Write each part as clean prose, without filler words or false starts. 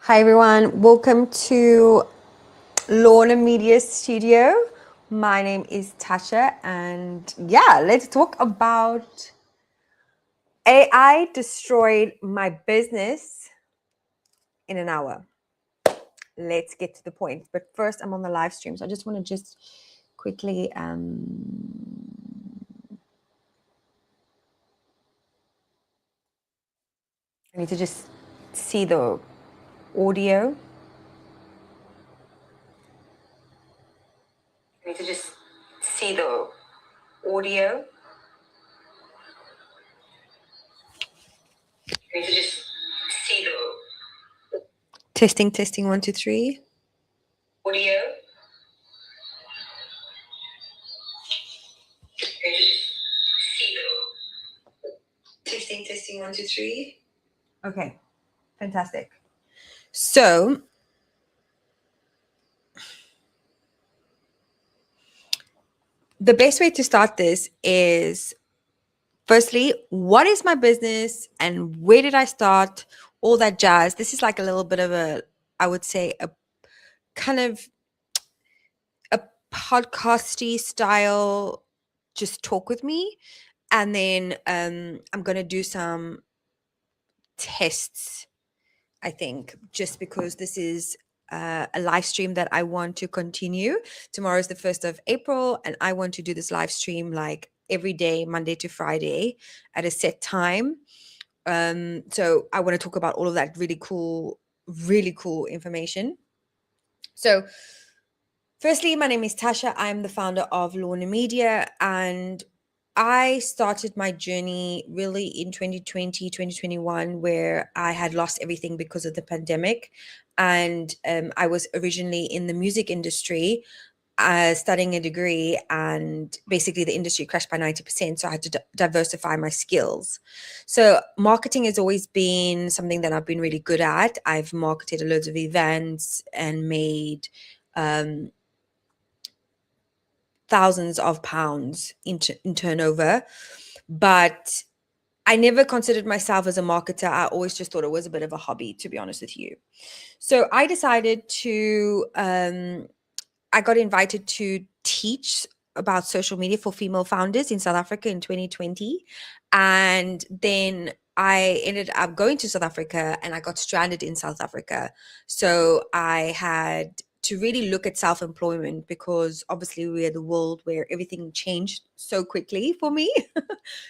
Hi everyone, welcome to Lorna Media Studio. My name is Tasha, and let's talk about AI destroyed my business in an hour. Let's get to the point. But first, I'm on the live stream, so I just want to just quickly I need to just see the audio. I need to just see the audio. I need to just see the testing 1 2 3 audio. I need to just see the testing 1 2 3. Okay, fantastic. So the best way to start this is, firstly, what is my business and where did I start? All that jazz. This is like a little bit of I would say, a kind of a podcasty style, just talk with me. And then I'm going to do some tests, I think, just because this is a live stream that I want to continue. Tomorrow is the 1st of April, and I want to do this live stream like every day, Monday to Friday, at a set time. So I want to talk about all of that really cool information. So, firstly, my name is Tasha. I'm the founder of Lorna Media, and I started my journey really in 2020, 2021, where I had lost everything because of the pandemic. And I was originally in the music industry, studying a degree, and basically the industry crashed by 90%. So I had to diversify my skills. So marketing has always been something that I've been really good at. I've marketed loads of events and made thousands of pounds in turnover, but I never considered myself as a marketer. I always just thought it was a bit of a hobby, to be honest with you. So I decided to, I got invited to teach about social media for female founders in South Africa in 2020. And then I ended up going to South Africa and I got stranded in South Africa. So I had to really look at self-employment, because obviously we're in the world where everything changed so quickly for me.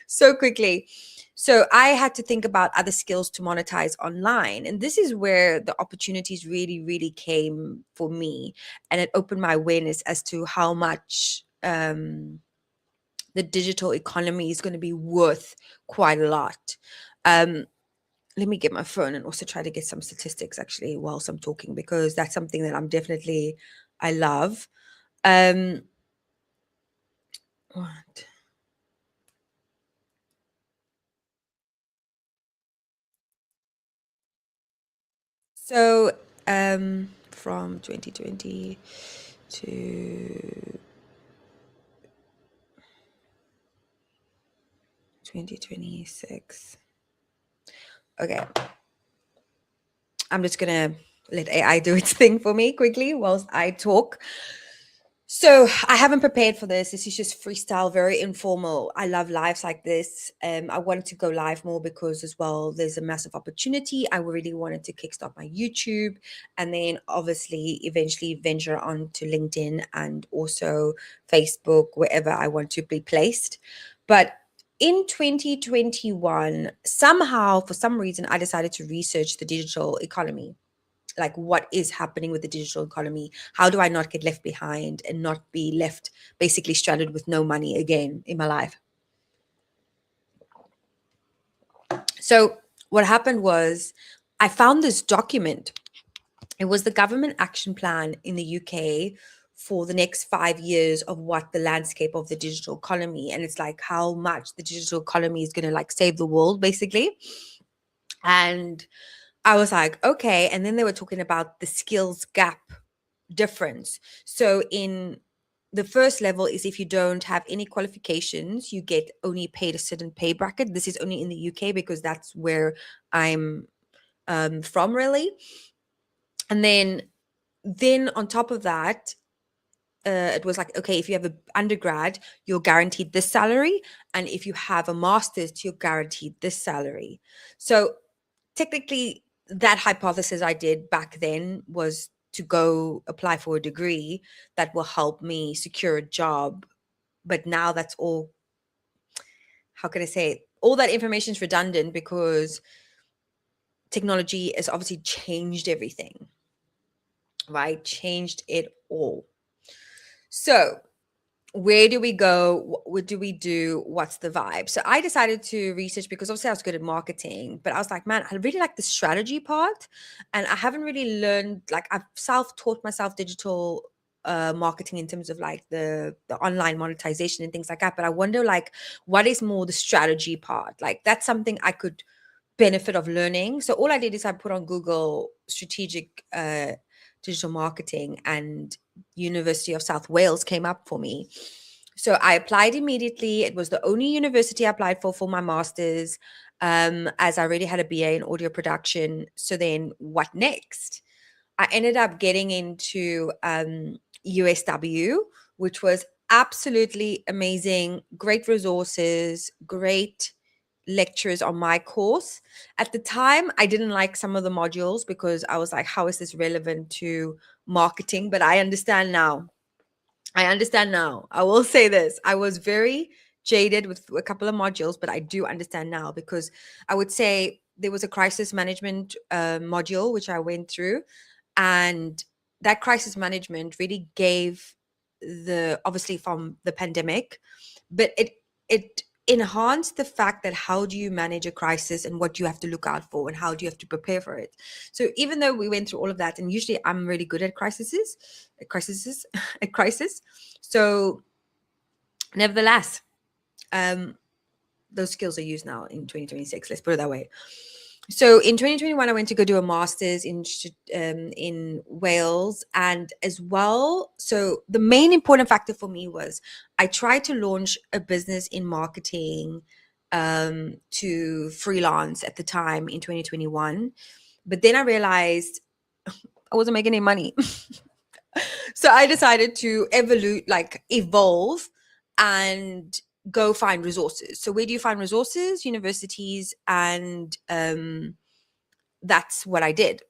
So quickly. So I had to think about other skills to monetize online. And this is where the opportunities really, really came for me. And it opened my awareness as to how much the digital economy is going to be worth quite a lot. Let me get my phone and also try to get some statistics actually whilst I'm talking, because that's something that I love. What? So from 2020 to 2026. Okay. I'm just going to let AI do its thing for me quickly whilst I talk. So I haven't prepared for this. This is just freestyle, very informal. I love lives like this. I wanted to go live more because, as well, there's a massive opportunity. I really wanted to kickstart my YouTube, and then obviously eventually venture on to LinkedIn and also Facebook, wherever I want to be placed. But in 2021, somehow, for some reason, I decided to research the digital economy. Like, what is happening with the digital economy? How do I not get left behind and not be left basically stranded with no money again in my life? So what happened was, I found this document. It was the government action plan in the UK for the next 5 years of what the landscape of the digital economy, and it's like how much the digital economy is going to like save the world basically. And I was like, okay. And then they were talking about the skills gap difference. So in the first level is, if you don't have any qualifications, you get only paid a certain pay bracket. This is only in the UK because that's where I'm from, really. And then on top of that, it was like, okay, if you have an undergrad, you're guaranteed this salary, and if you have a master's, you're guaranteed this salary. So technically, that hypothesis I did back then was to go apply for a degree that will help me secure a job. But now that's all, how can I say it? All that information is redundant because technology has obviously changed everything, right? Changed it all. So where do we go? What do we do? What's the vibe? So I decided to research because obviously I was good at marketing, but I was like, man, I really like the strategy part. And I haven't really learned, like, I've self-taught myself digital marketing in terms of like the online monetization and things like that. But I wonder, like, what is more the strategy part? Like, that's something I could benefit of learning. So all I did is I put on Google strategic digital marketing, and University of South Wales came up for me. So I applied immediately. It was the only university I applied for my master's, as I already had a BA in audio production. So then what next? I ended up getting into USW, which was absolutely amazing. Great resources, great lecturers on my course. At the time, I didn't like some of the modules because I was like, how is this relevant to marketing? But I understand now. I understand now. I will say this. I was very jaded with a couple of modules, but I do understand now because I would say there was a crisis management module which I went through, and that crisis management really gave the, obviously from the pandemic, but it enhanced the fact that how do you manage a crisis and what you have to look out for and how do you have to prepare for it. So even though we went through all of that, and usually I'm really good at crises at crisis, so nevertheless, um those skills are used now in 2026, let's put it that way. So in 2021, I went to go do a master's in Wales, and as well. So the main important factor for me was I tried to launch a business in marketing to freelance at the time in 2021, but then I realized I wasn't making any money. So I decided to evolve and go find resources. So where do you find resources? Universities, and that's what I did.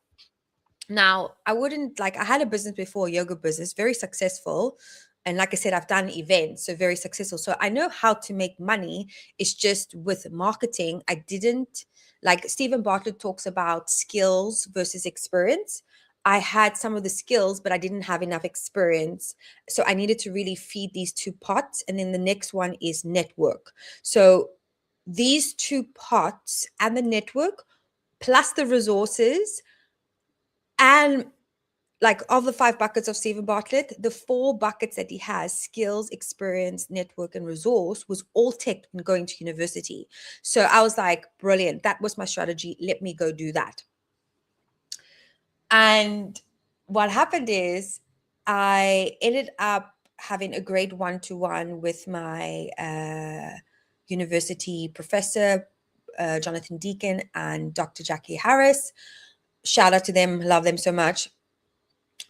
Now, I wouldn't, like, I had a business before, a yoga business, very successful. And like I said, I've done events, so very successful. So I know how to make money. It's just with marketing, I didn't, like Stephen Bartlett talks about skills versus experience. I had some of the skills, but I didn't have enough experience. So I needed to really feed these two pots. And then the next one is network. So these two pots and the network plus the resources, and like of the 5 buckets of Stephen Bartlett, the 4 buckets that he has, skills, experience, network, and resource, was all tech when going to university. So I was like, brilliant. That was my strategy. Let me go do that. And what happened is I ended up having a great one-to-one with my university professor, Jonathan Deacon, and Dr. Jackie Harris. Shout out to them. Love them so much.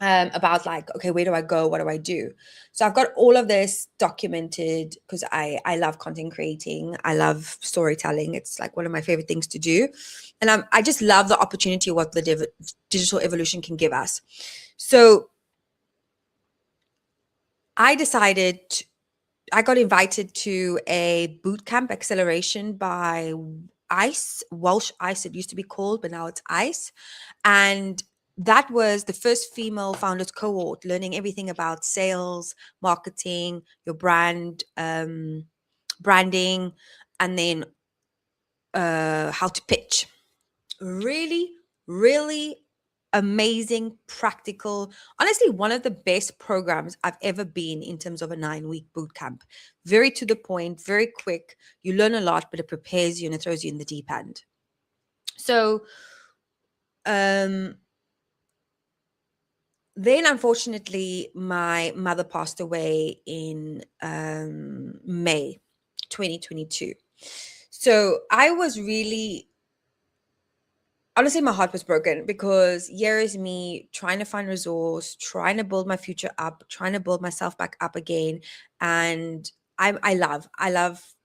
About like, okay, where do I go? What do I do? So I've got all of this documented because I love content creating. I love storytelling. It's like one of my favorite things to do. And I just love the opportunity of what the digital evolution can give us. So I decided, I got invited to a bootcamp acceleration by ICE, Welsh ICE, it used to be called, but now it's ICE. And that was the first female founders cohort, learning everything about sales, marketing, your brand, branding, and then how to pitch. Really, really amazing, practical, honestly, one of the best programs I've ever been in terms of a 9-week boot camp. Very to the point, very quick. You learn a lot, but it prepares you and it throws you in the deep end. So then unfortunately my mother passed away in May 2022. So I was really honestly, my heart was broken because here is me trying to find resource, trying to build my future up, trying to build myself back up again. And I love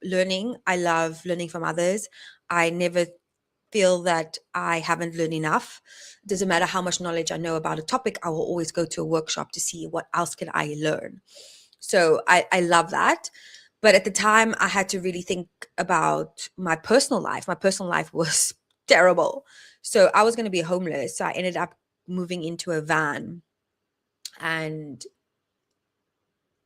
learning. I love learning from others. I never feel that I haven't learned enough. It doesn't matter how much knowledge I know about a topic, I will always go to a workshop to see what else can I learn. So I love that. But at the time, I had to really think about my personal life. My personal life was terrible. So I was going to be homeless. So I ended up moving into a van, and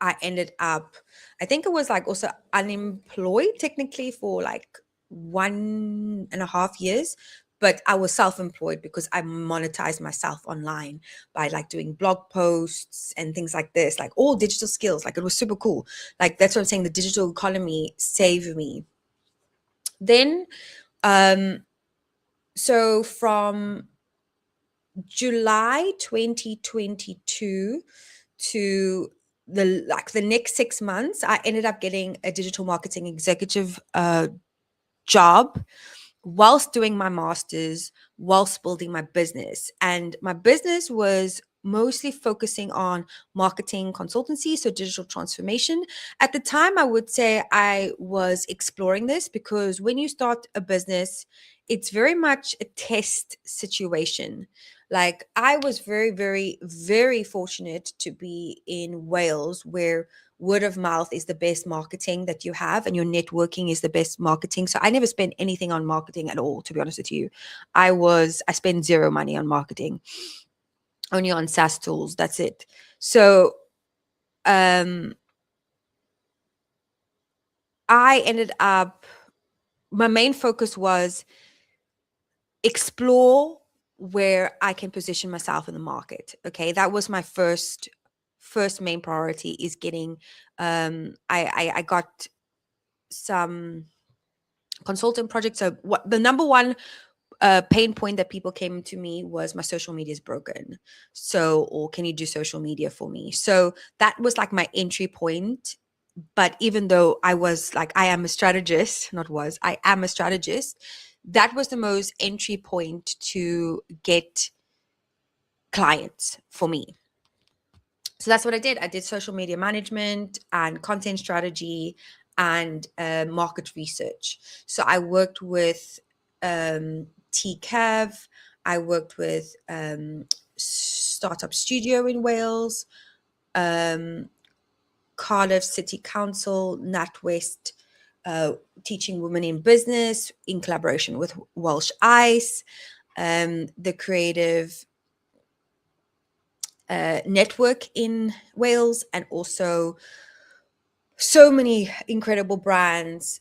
I ended up, I think it was like also unemployed technically for like 1.5 years. But I was self-employed because I monetized myself online by like doing blog posts and things like this, like all digital skills. Like it was super cool. Like that's what I'm saying. The digital economy saved me. Then, um, so from July 2022 to the next 6 months, I ended up getting a digital marketing executive job whilst doing my master's, whilst building my business. And my business was mostly focusing on marketing consultancy, so digital transformation. At the time, I would say I was exploring this because when you start a business, it's very much a test situation. Like I was very, very, very fortunate to be in Wales where word of mouth is the best marketing that you have, and your networking is the best marketing. So I never spent anything on marketing at all, to be honest with you. I spent zero money on marketing, only on SaaS tools. That's it. So um I ended up, my main focus was explore where I can position myself in the market. Okay. That was my first main priority, is getting I got some consultant projects. So what the number one pain point that people came to me was my social media is broken. So, or can you do social media for me? So that was like my entry point. But even though I am a strategist, not was, I am a strategist, that was the most entry point to get clients for me. So that's what I did. I did social media management and content strategy and market research. So I worked with TCAV. I worked with Startup Studio in Wales, um, Cardiff City Council, NatWest, teaching women in business in collaboration with Welsh Ice, the creative network in Wales, and also so many incredible brands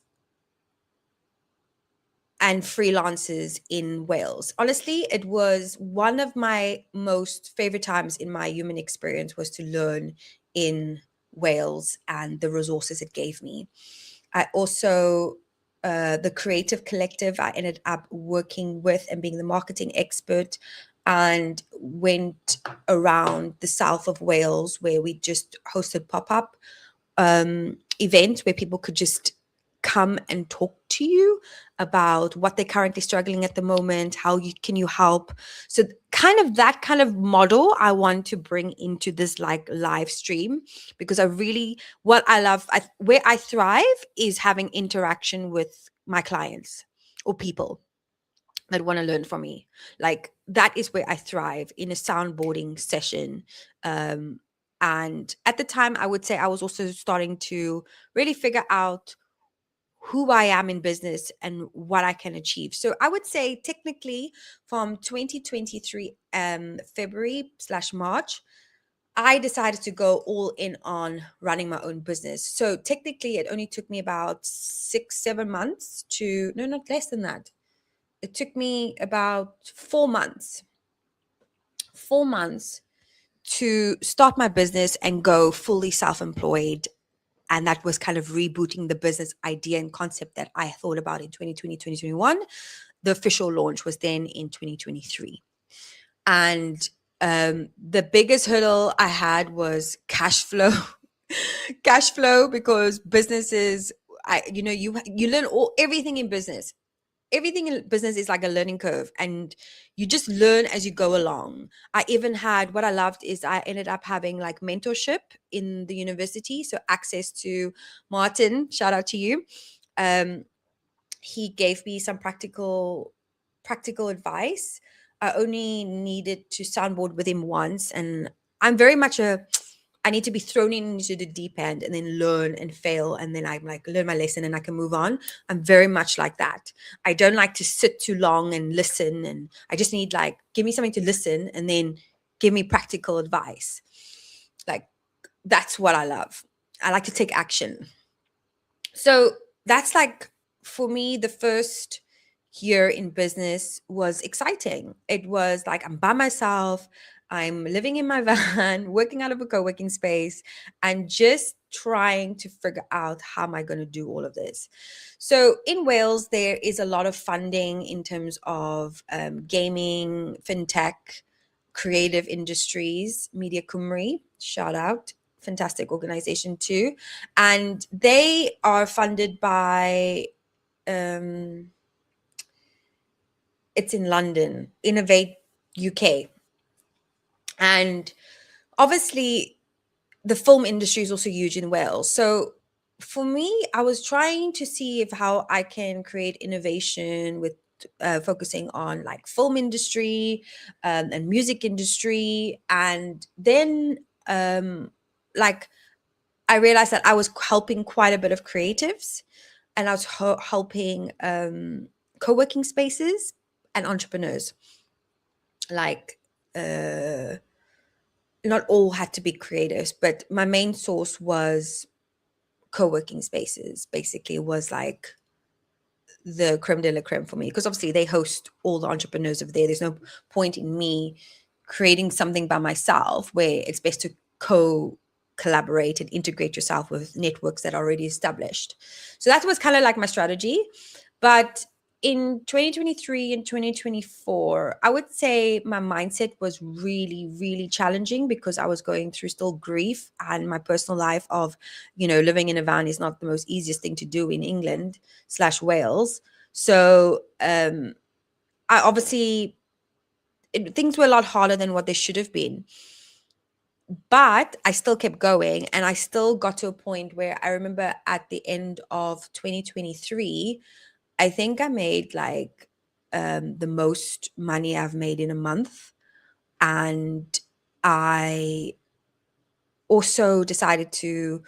and freelancers in Wales. Honestly, it was one of my most favorite times in my human experience was to learn in Wales and the resources it gave me. I also the creative collective I ended up working with and being the marketing expert, and went around the south of Wales where we just hosted pop-up events where people could just come and talk to you about what they're currently struggling at the moment, how you can you help. So kind of that kind of model I want to bring into this like live stream, because I really, what I love, where I thrive is having interaction with my clients or people that want to learn from me. Like that is where I thrive, in a soundboarding session. And at the time, I would say I was also starting to really figure out who I am in business and what I can achieve. So I would say technically from 2023 February slash March, I decided to go all in on running my own business. So technically it only took me about 6-7 months to, no, not less than that. It took me about 4 months to start my business and go fully self-employed. And that was kind of rebooting the business idea and concept that I thought about in 2020, 2021. The official launch was then in 2023. And the biggest hurdle I had was cash flow. Cash flow, because businesses, you learn everything in business. everything in business is like a learning curve, and you just learn as you go along. I even had, what I loved is I ended up having like mentorship in the university, so access to Martin, shout out to you. He gave me some practical advice. I only needed to soundboard with him once, and I'm very much a I need to be thrown into the deep end and then learn and fail, and then I'm like learn my lesson and I can move on. I'm very much like that. I don't like to sit too long and listen, and I just need like give me something to listen and then give me practical advice. Like that's what I love. I like to take action. So that's like for me, the first year in business was exciting. It was like I'm by myself, I'm living in my van, working out of a co-working space, and just trying to figure out how am I going to do all of this. So in Wales, there is a lot of funding in terms of gaming, fintech, creative industries, Media Cymru, shout out, fantastic organization too. And they are funded by um, it's in London, Innovate UK. And obviously, the film industry is also huge in Wales. So for me, I was trying to see if how I can create innovation with focusing on like film industry and music industry. And then like I realized that I was helping quite a bit of creatives, and I was helping co-working spaces and entrepreneurs. Like not all had to be creatives, but my main source was co-working spaces. Basically, it was like the creme de la creme for me, because obviously they host all the entrepreneurs over there. There's no point in me creating something by myself where it's best to collaborate and integrate yourself with networks that are already established. So that was kind of like my strategy. But in 2023 and 2024, I would say my mindset was really, really challenging because I was going through still grief, and my personal life of, living in a van is not the most easiest thing to do in England/Wales. So I obviously, things were a lot harder than what they should have been. But I still kept going, and I still got to a point where I remember at the end of 2023, I think I made like the most money I've made in a month. And I also decided to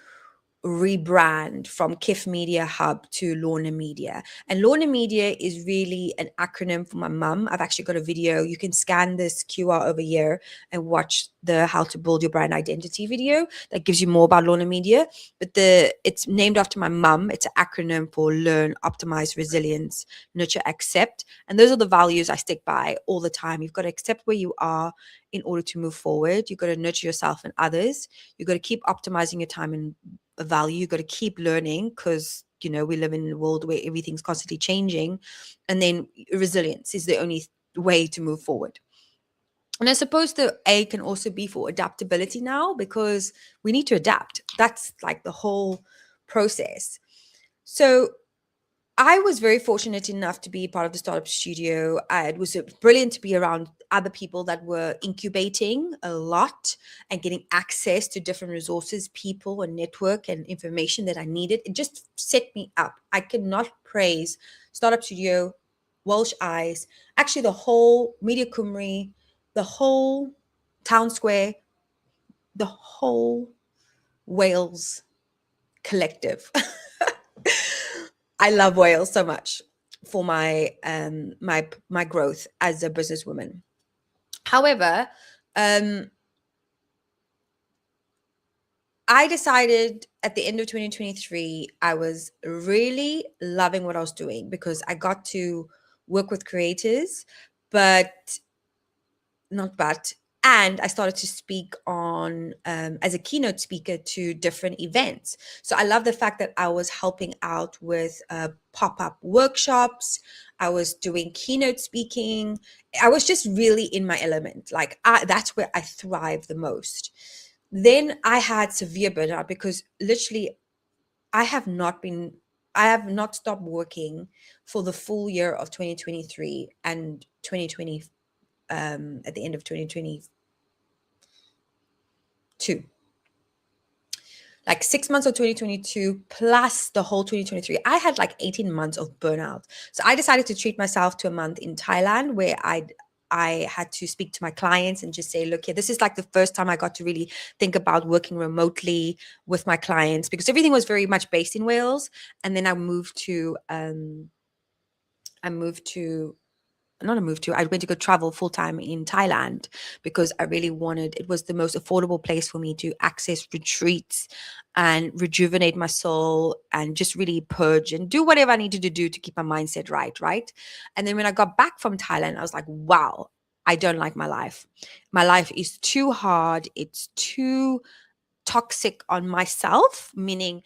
rebrand from KIF Media Hub to Lorna Media. And Lorna Media is really an acronym for my mum. I've actually got a video. You can scan this QR over here and watch the How to Build Your Brand Identity video that gives you more about Lorna Media. But it's named after my mum. It's an acronym for Learn, Optimize, Resilience, Nurture, Accept. And those are the values I stick by all the time. You've got to accept where you are in order to move forward. You've got to nurture yourself and others. You've got to keep optimizing your time and value. You've got to keep learning because we live in a world where everything's constantly changing. And then resilience is the only way to move forward. And I suppose the A can also be for adaptability now, because we need to adapt. That's like the whole process. So I was very fortunate enough to be part of the startup studio. It was brilliant to be around other people that were incubating a lot and getting access to different resources, people, and network and information that I needed. It just set me up. I cannot praise Startup Studio, Welsh Eyes, actually the whole Media Cymru, the whole Town Square, the whole Wales collective. I love Wales so much for my my growth as a businesswoman. However, I decided at the end of 2023, I was really loving what I was doing because I got to work with creators, but not but and I started to speak on as a keynote speaker to different events. So I love the fact that I was helping out with pop-up workshops. I was doing keynote speaking. I was just really in my element. Like that's where I thrive the most. Then I had severe burnout because literally I have not been I have not stopped working for the full year of 2023 and 2020, at the end of 2022. Like 6 months of 2022 plus the whole 2023. I had like 18 months of burnout. So I decided to treat myself to a month in Thailand where I had to speak to my clients and just say, look here, this is like the first time I got to really think about working remotely with my clients, because everything was very much based in Wales. And then I moved to I went to go travel full time in Thailand because I really wanted, it was the most affordable place for me to access retreats and rejuvenate my soul and just really purge and do whatever I needed to do to keep my mindset right. Right. And then when I got back from Thailand, I was like, wow, I don't like my life. My life is too hard. It's too toxic on myself, meaning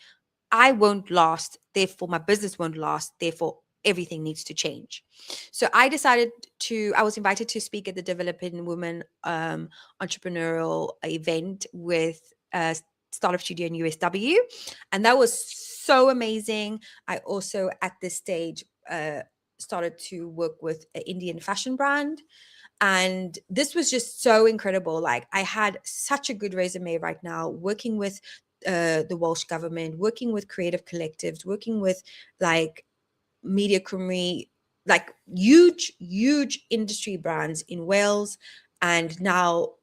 I won't last, therefore my business won't last, therefore everything needs to change. So I was invited to speak at the Developing Women entrepreneurial event with Startup Studio in USW. And that was so amazing. I also at this stage started to work with an Indian fashion brand. And this was just so incredible. Like I had such a good resume right now, working with the Welsh government, working with creative collectives, working with like Media Cymru, like huge industry brands in Wales and now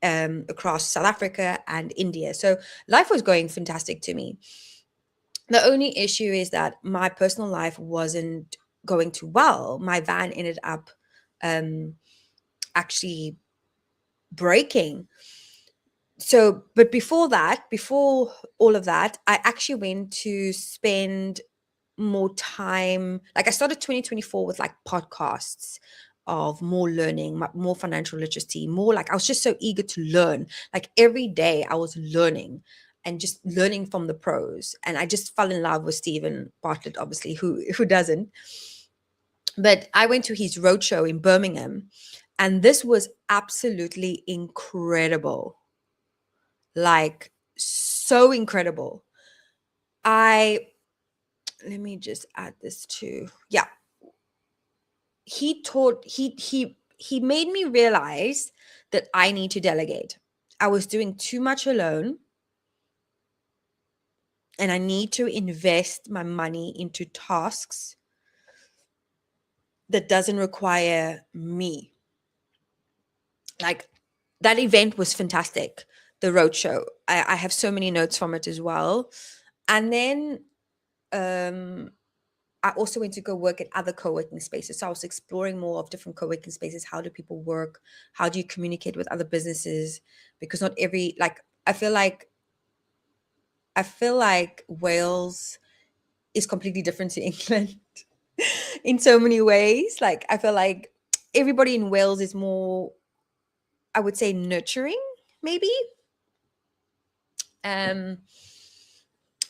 across South Africa and India. So life was going fantastic to me. The only issue is that my personal life wasn't going too well. My van ended up actually breaking. So, but before all of that, I actually went to spend more time. Like I started 2024 with like podcasts of more learning, more financial literacy, more like I was just so eager to learn. Like every day I was learning and just learning from the pros. And I just fell in love with Stephen Bartlett, obviously, who doesn't. But I went to his roadshow in Birmingham, and this was absolutely incredible. Like so incredible. I Let me just add this too. Yeah. He made me realize that I need to delegate. I was doing too much alone and I need to invest my money into tasks that doesn't require me. Like that event was fantastic. The roadshow. I have so many notes from it as well. And then I also went to go work at other co-working spaces. So I was exploring more of different co-working spaces. How do people work? How do you communicate with other businesses? Because not every, like, I feel like Wales is completely different to England in so many ways. Like I feel like everybody in Wales is more, I would say, nurturing, maybe. Um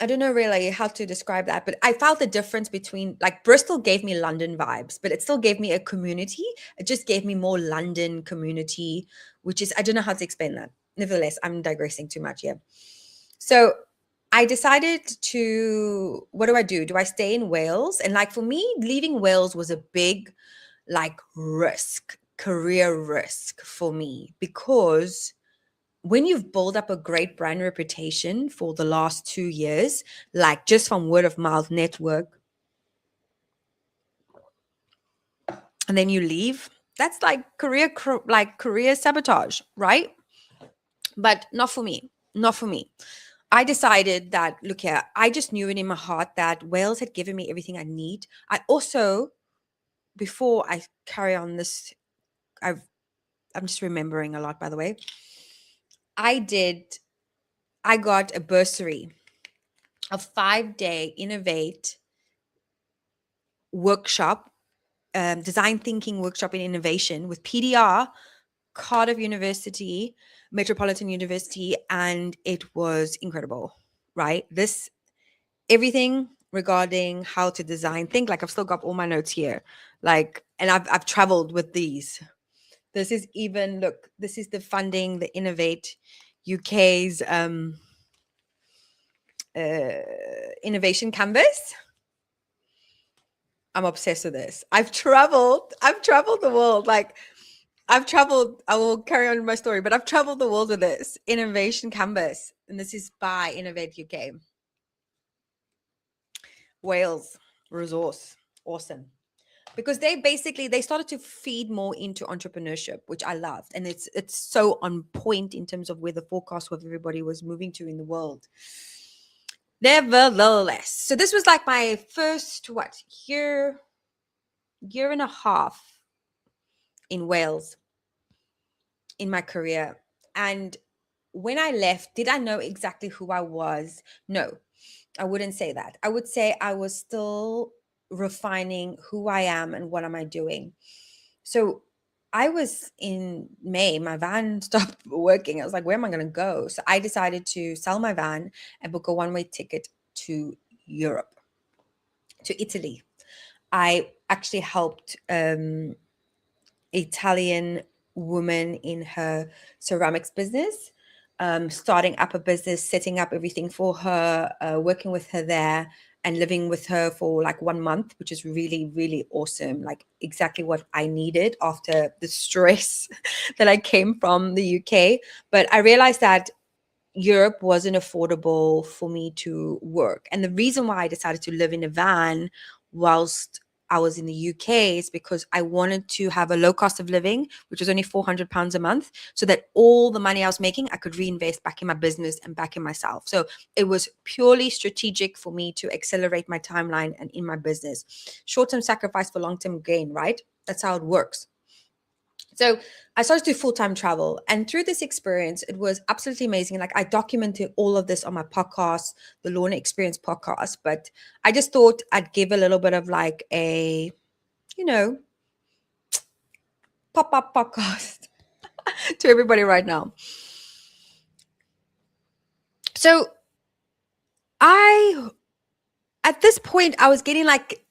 I don't know really how to describe that, but I felt the difference between like Bristol gave me London vibes, but it still gave me a community. It just gave me more London community, which is, I don't know how to explain that. Nevertheless, I'm digressing too much here. So I decided to, what do I do? Do I stay in Wales? And like for me, leaving Wales was a big like risk, career risk for me, because when you've built up a great brand reputation for the last 2 years, like just from word of mouth network, and then you leave, that's like career sabotage, right? But not for me. Not for me. I decided that, look here, I just knew it in my heart that Wales had given me everything I need. I also, before I carry on this, I'm just remembering a lot, by the way. I got a bursary, a 5-day Innovate workshop, design thinking workshop in innovation with PDR, Cardiff University, Metropolitan University, and it was incredible, right? Everything regarding how to design think, like I've still got all my notes here, like, and I've traveled with these. This is even, look, this is the funding, the Innovate UK's innovation canvas. I'm obsessed with this. I've traveled the world. Like I've traveled, I will carry on my story, but I've traveled the world with this innovation canvas. And this is by Innovate UK. Wales resource. Awesome. Because they started to feed more into entrepreneurship, which I loved. And it's so on point in terms of where the forecast of everybody was moving to in the world. Nevertheless, so this was like my first year and a half in Wales in my career. And when I left, did I know exactly who I was? No, I wouldn't say that. I would say I was still refining who I am and what am I doing. So I was in May, my van stopped working. I was like, where am I going to go? So I decided to sell my van and book a one-way ticket to Europe, to Italy. I actually helped Italian woman in her ceramics business, starting up a business, setting up everything for her, working with her there and living with her for like 1 month, which is really, really awesome. Like exactly what I needed after the stress that I came from the UK. But I realized that Europe wasn't affordable for me to work. And the reason why I decided to live in a van whilst I was in the UK is because I wanted to have a low cost of living, which was only £400 a month, so that all the money I was making, I could reinvest back in my business and back in myself. So it was purely strategic for me to accelerate my timeline and in my business. Short-term sacrifice for long-term gain, right? That's how it works. So I started to do full-time travel. And through this experience, it was absolutely amazing. Like I documented all of this on my podcast, the Lorna Experience podcast. But I just thought I'd give a little bit of like a, pop-up podcast to everybody right now. So at this point, I was getting like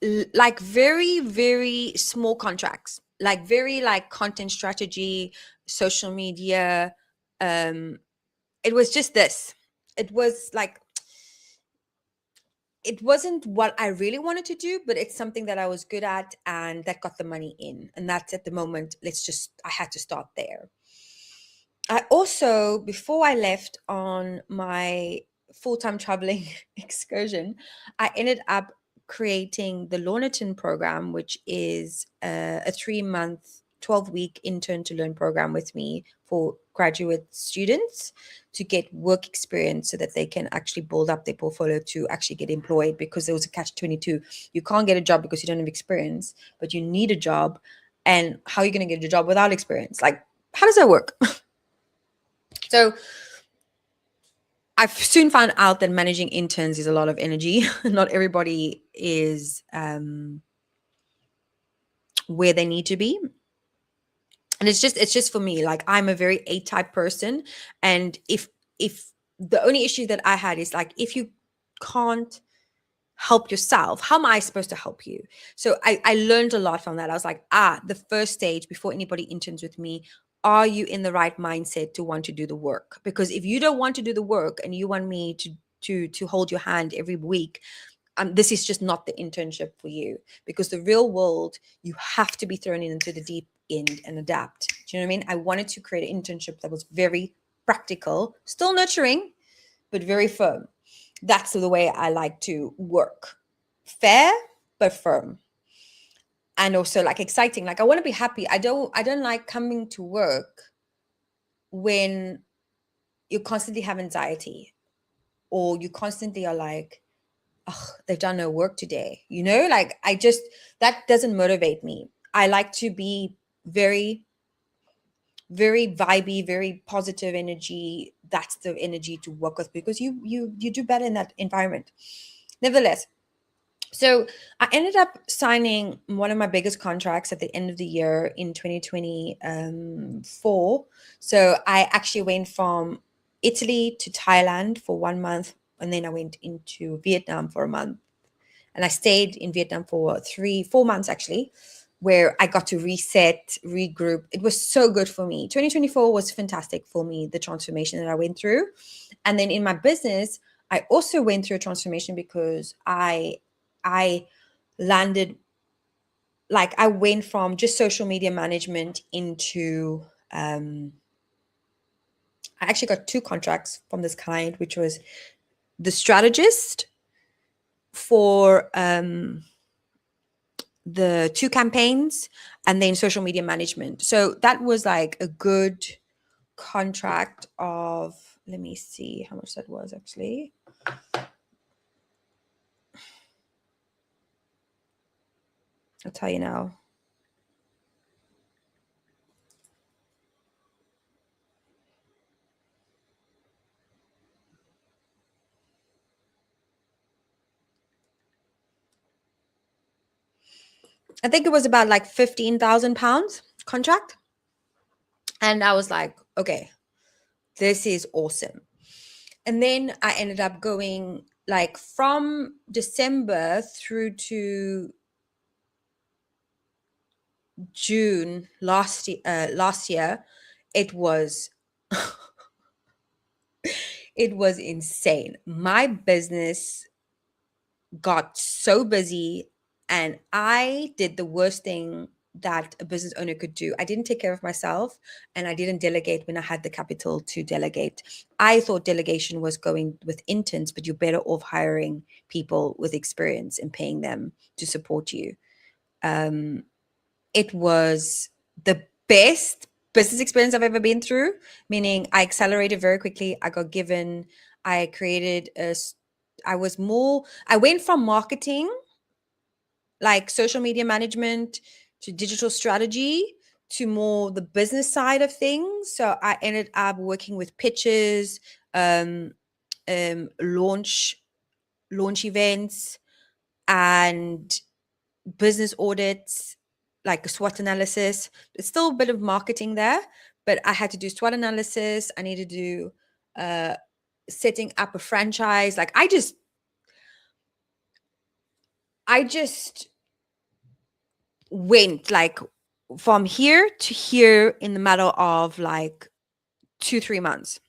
very, very small contracts, like very like content strategy, social media, it was just this. It was like, it wasn't what I really wanted to do, but it's something that I was good at and that got the money in. And that's at the moment, I had to start there. I also, before I left on my full-time traveling excursion, I ended up creating the Lornaton program, which is a 3-month, 12-week intern to learn program with me for graduate students to get work experience so that they can actually build up their portfolio to actually get employed, because there was a catch-22. You can't get a job because you don't have experience, but you need a job. And how are you going to get a job without experience? Like, how does that work? So I've soon found out that managing interns is a lot of energy. Not everybody is where they need to be. And it's just for me, like I'm a very A-type person. And if the only issue that I had is like, if you can't help yourself, how am I supposed to help you? So I learned a lot from that. I was like, the first stage before anybody interns with me, are you in the right mindset to want to do the work? Because if you don't want to do the work and you want me to hold your hand every week, this is just not the internship for you. Because the real world, you have to be thrown into the deep end and adapt. Do you know what I mean? I wanted to create an internship that was very practical, still nurturing, but very firm. That's the way I like to work. Fair, but firm. And also like exciting. Like I want to be happy. I don't like coming to work when you constantly have anxiety or you constantly are like, oh, they've done no work today. Like that doesn't motivate me. I like to be very, very vibey, very positive energy. That's the energy to work with, because you do better in that environment. Nevertheless, so I ended up signing one of my biggest contracts at the end of the year in 2024. So I actually went from Italy to Thailand for 1 month, and then I went into Vietnam for a month. And I stayed in Vietnam for 4 months actually, where I got to reset, regroup. It was so good for me. 2024 was fantastic for me, the transformation that I went through. And then in my business, I also went through a transformation because I landed like I went from just social media management into I actually got two contracts from this client, which was the strategist for the two campaigns and then social media management. So that was like a good contract of, let me see how much that was actually. I'll tell you now. I think it was about like £15,000 contract. And I was like, okay, this is awesome. And then I ended up going like from December through to June last year. It was it was insane. My business got so busy and I did the worst thing that a business owner could do. I didn't take care of myself and I didn't delegate when I had the capital to delegate. I thought delegation was going with interns, but you're better off hiring people with experience and paying them to support you. It was the best business experience I've ever been through, meaning I accelerated very quickly. I got given, I created I went from marketing, like social media management, to digital strategy, to more the business side of things. So I ended up working with pitches, um, launch events, and business audits, like a SWOT analysis. It's still a bit of marketing there, but I had to do SWOT analysis. I needed to do uh, setting up a franchise. Like I just went like from here to here in the matter of like 2-3 months.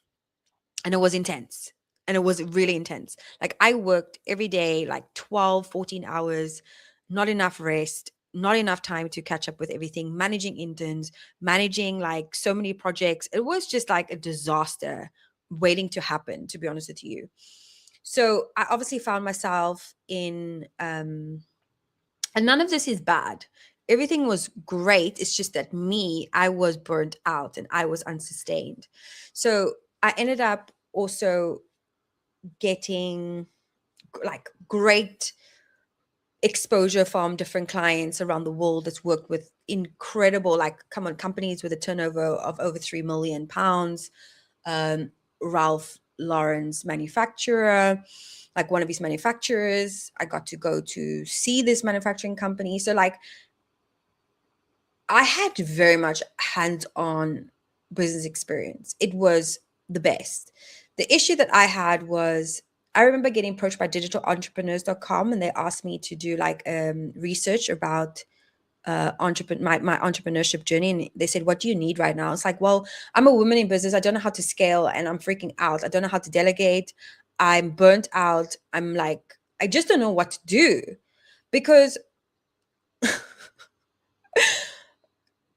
And it was intense, and it was really intense. Like I worked every day like 12, 14 hours, not enough rest, not enough time to catch up with everything, managing interns, managing like so many projects. It was just like a disaster waiting to happen, to be honest with you. So I obviously found myself in and none of this is bad. Everything was great. It's just that I was burnt out and I was unsustained. So I ended up also getting like great exposure from different clients around the world that's worked with incredible, like, come on, companies with a turnover of over £3 million. Ralph Lauren's manufacturer, like one of his manufacturers, I got to go to see this manufacturing company. So like I had very much hands-on business experience. It was the best. The issue that I had was I remember getting approached by digitalentrepreneurs.com and they asked me to do like research about my entrepreneurship journey, and they said, what do you need right now? It's like, well, I'm a woman in business. I don't know how to scale and I'm freaking out. I don't know how to delegate. I'm burnt out. I'm like, I just don't know what to do. Because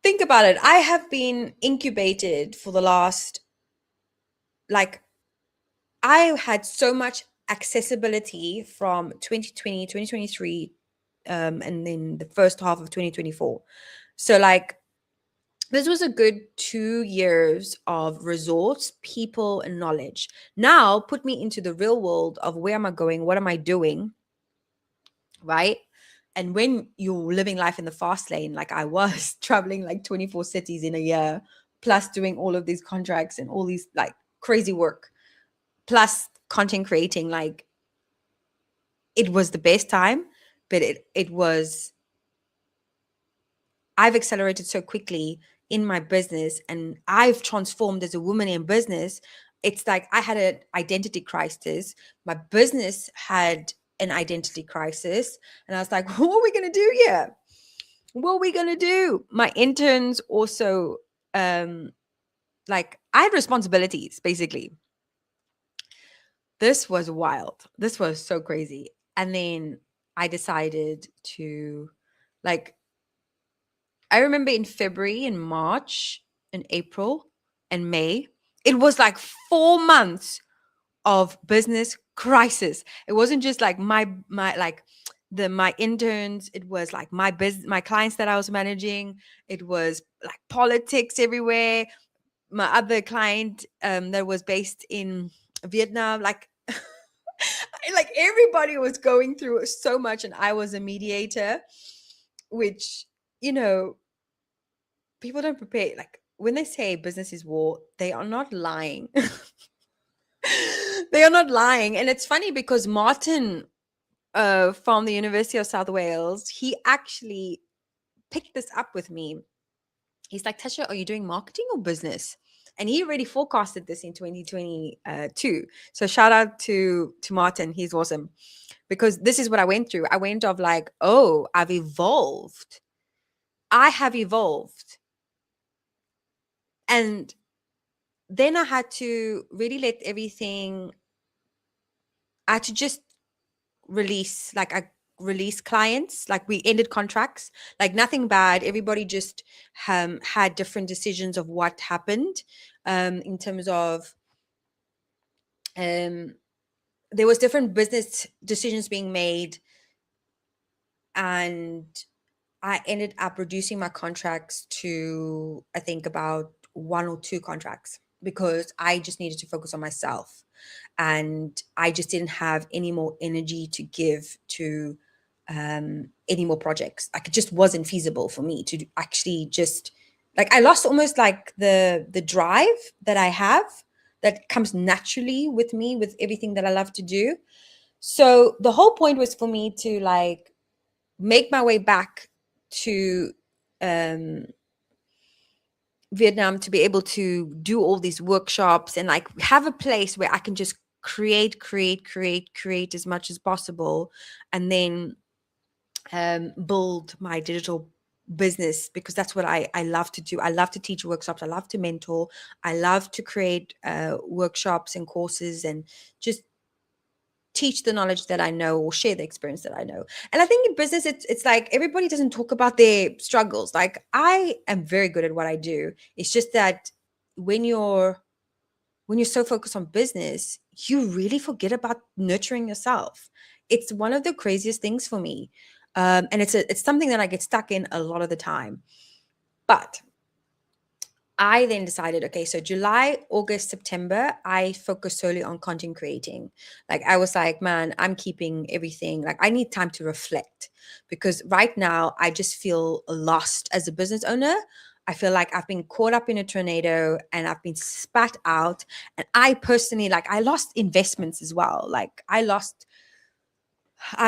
think about it. I have been incubated for the last, like, I had so much accessibility from 2020, 2023, and then the first half of 2024. So, like, this was a good 2 years of resource, people, and knowledge. Now, put me into the real world of where am I going? What am I doing? Right? And when you're living life in the fast lane, like I was, traveling like 24 cities in a year, plus doing all of these contracts and all these like crazy work, plus content creating, like it was the best time, but it was, I've accelerated so quickly in my business and I've transformed as a woman in business. It's like I had an identity crisis. My business had an identity crisis. And I was like, what are we going to do here? What are we going to do? My interns also, like, I had responsibilities basically. This was wild. This was so crazy. And then I decided to, like, I remember in February and March and April and May, it was like 4 months of business crisis. It wasn't just like my like the my interns, it was like my clients that I was managing. It was like politics everywhere. My other client that was based in Vietnam, like everybody was going through so much, and I was a mediator, which, you know, people don't prepare. Like when they say business is war, they are not lying. They are not lying. And it's funny because Martin from the University of South Wales, he actually picked this up with me. He's like, Tasha, are you doing marketing or business? And he already forecasted this in 2022. So shout out to Martin. He's awesome. Because this is what I went through. I went of like, oh, I've evolved. I have evolved. And then I had to really let everything, I had to just release, like I released clients, like we ended contracts, like nothing bad. Everybody just had different decisions of what happened in terms of um, there was different business decisions being made, and I ended up reducing my contracts to, I think, about one or two contracts because I just needed to focus on myself. And I just didn't have any more energy to give to any more projects. Like it just wasn't feasible for me to actually just, like, I lost almost like the drive that I have that comes naturally with me with everything that I love to do. So the whole point was for me to like make my way back to um, Vietnam to be able to do all these workshops and like have a place where I can just create as much as possible, and then build my digital business, because that's what I love to do. I love to teach workshops. I love to mentor. I love to create workshops and courses and just teach the knowledge that I know or share the experience that I know. And I think in business, it's like everybody doesn't talk about their struggles. Like I am very good at what I do. It's just that when you're so focused on business, you really forget about nurturing yourself. It's one of the craziest things for me. And it's something that I get stuck in a lot of the time. But I then decided, okay, so July, August, September, I focused solely on content creating. Like I was like, man, I'm keeping everything. Like I need time to reflect, because right now I just feel lost as a business owner. I feel like I've been caught up in a tornado and I've been spat out. And I personally, like, I lost investments as well. Like I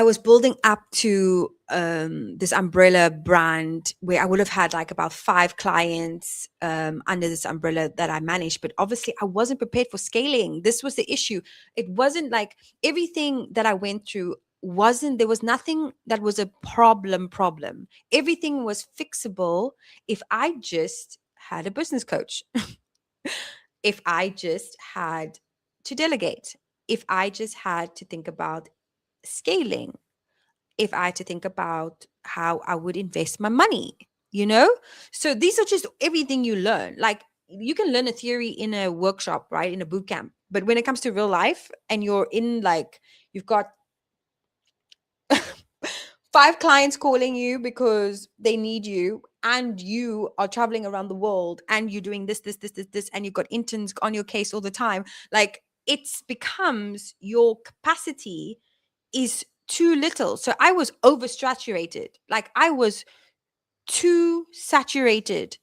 was building up to this umbrella brand where I would have had like about 5 clients under this umbrella that I managed. But obviously, I wasn't prepared for scaling. This was the issue. It wasn't like everything that I went through there was nothing that was a problem. Everything was fixable if I just had a business coach, if I just had to delegate, if I just had to think about scaling, if I had to think about how I would invest my money, you know? So these are just everything you learn. Like you can learn a theory in a workshop, right? In a boot camp. But when it comes to real life and you're in like, you've got 5 clients calling you because they need you, and you are traveling around the world and you're doing this, and you've got interns on your case all the time. Like it's becomes your capacity is too little. So I was oversaturated. Like I was too saturated.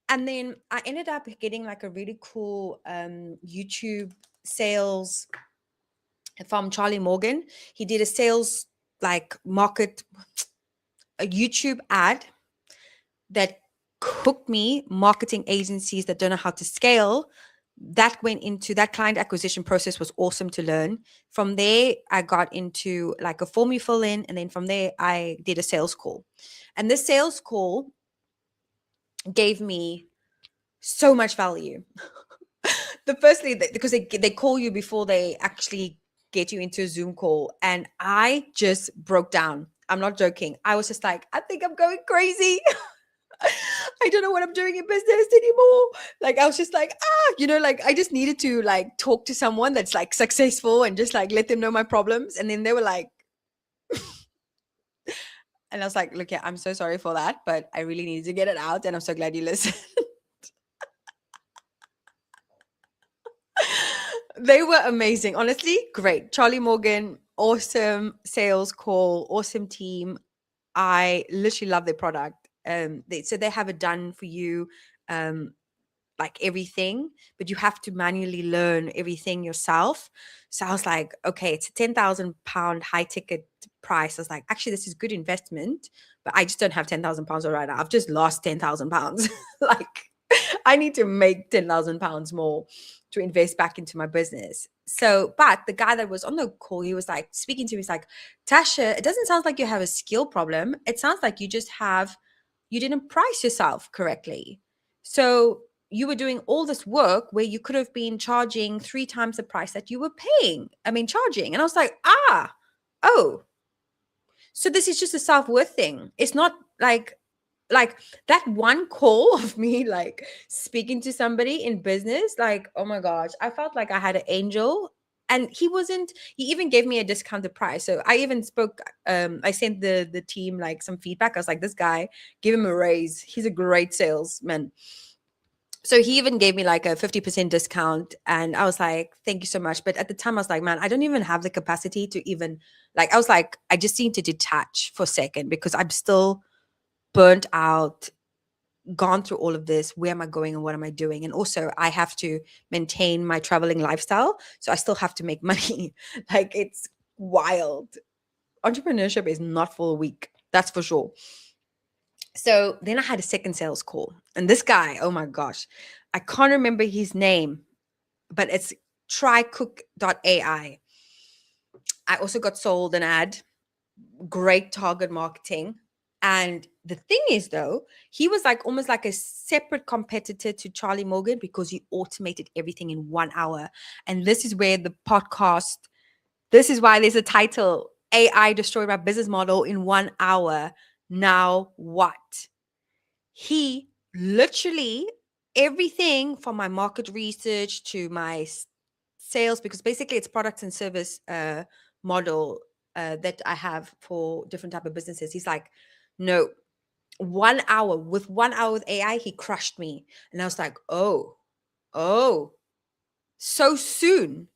And then I ended up getting like a really cool YouTube sales from Charlie Morgan. He did a sales like market, a YouTube ad that hooked me marketing agencies that don't know how to scale. That went into that client acquisition process was awesome to learn. From there, I got into like a form you fill in. And then from there, I did a sales call. And this sales call gave me so much value. Because they call you before they actually get you into a Zoom call. And I just broke down. I'm not joking. I was just like, I think I'm going crazy. I don't know what I'm doing in business anymore. Like I was just like, like I just needed to like talk to someone that's like successful and just like let them know my problems. And then they were like, and I was like, look, yeah, I'm so sorry for that, but I really needed to get it out. And I'm so glad you listened. They were amazing. Honestly, great. Charlie Morgan, awesome sales call, awesome team. I literally love their product. So they have it done for you. Like everything, but you have to manually learn everything yourself. So I was like, okay, it's a £10,000 high ticket price. I was like, actually, this is good investment, but I just don't have £10,000 right now. I've just lost £10,000. Like, I need to make £10,000 more to invest back into my business. So, but the guy that was on the call, he was like speaking to me, he's like, Tasha, it doesn't sound like you have a skill problem. It sounds like you didn't price yourself correctly. So you were doing all this work where you could have been charging 3 times the price that you were charging. And I was like, oh, so this is just a self-worth thing. It's not like that one call of me like speaking to somebody in business, like, oh my gosh, I felt like I had an angel. And he even gave me a discounted price. So I even spoke, I sent the team like some feedback. I was like, this guy, give him a raise. He's a great salesman. So he even gave me like a 50% discount. And I was like, thank you so much. But at the time I was like, man, I don't even have the capacity to even like, I was like, I just need to detach for a second because I'm still burnt out, gone through all of this. Where am I going and what am I doing? And also I have to maintain my traveling lifestyle. So I still have to make money. Like it's wild. Entrepreneurship is not for a week. That's for sure. So then I had a second sales call. And this guy, oh my gosh, I can't remember his name, but it's trycook.ai. I also got sold an ad, great target marketing. And the thing is, though, he was like almost like a separate competitor to Charlie Morgan because he automated everything in 1 hour. And this is where the podcast, this is why there's a title, AI Destroyed My Business Model in 1 hour. Now what? He literally, everything from my market research to my sales, because basically it's products and service model that I have for different type of businesses. He's like, no, 1 hour with AI, he crushed me. And I was like, oh, so soon.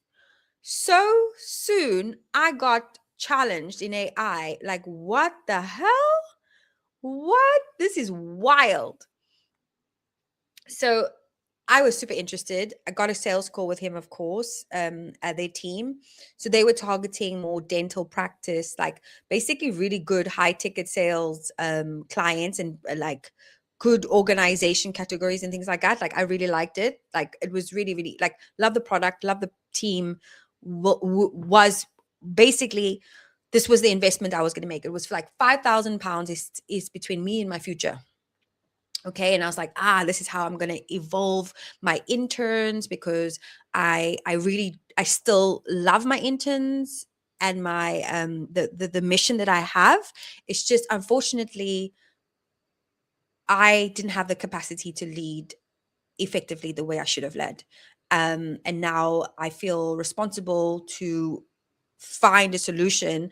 So soon I got challenged in AI. Like, what the hell? What? This is wild. So I was super interested. I got a sales call with him, of course, at their team. So they were targeting more dental practice, like basically really good high ticket sales clients and like good organization categories and things like that. Like I really liked it. Like it was really, really like love the product, love the team. Was basically this was the investment I was going to make. It was like £5,000 is between me and my future. Okay. And I was like, this is how I'm going to evolve my interns because I still love my interns and my the mission that I have. It's just unfortunately I didn't have the capacity to lead effectively the way I should have led. And now I feel responsible to find a solution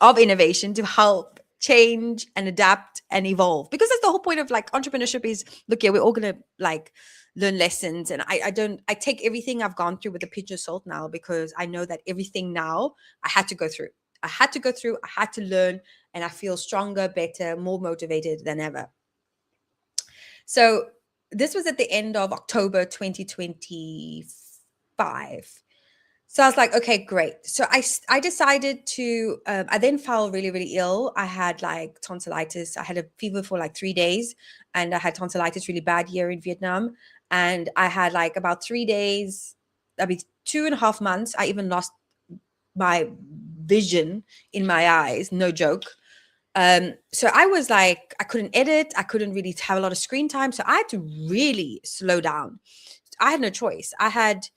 of innovation to help change and adapt and evolve, because that's the whole point of like entrepreneurship is, look, yeah, we're all gonna like learn lessons, and I take everything I've gone through with a pinch of salt now, because I know that everything now I had to go through, I had to learn, and I feel stronger, better, more motivated than ever. So this was at the end of October 2025. So I was like, okay, great. So I decided to, I then fell really, really ill. I had like tonsillitis. I had a fever for like 3 days, and I had tonsillitis really bad here in Vietnam. And I had like about 3 days, 2.5 months. I even lost my vision in my eyes. No joke. So I was like, I couldn't edit. I couldn't really have a lot of screen time. So I had to really slow down. I had no choice. I had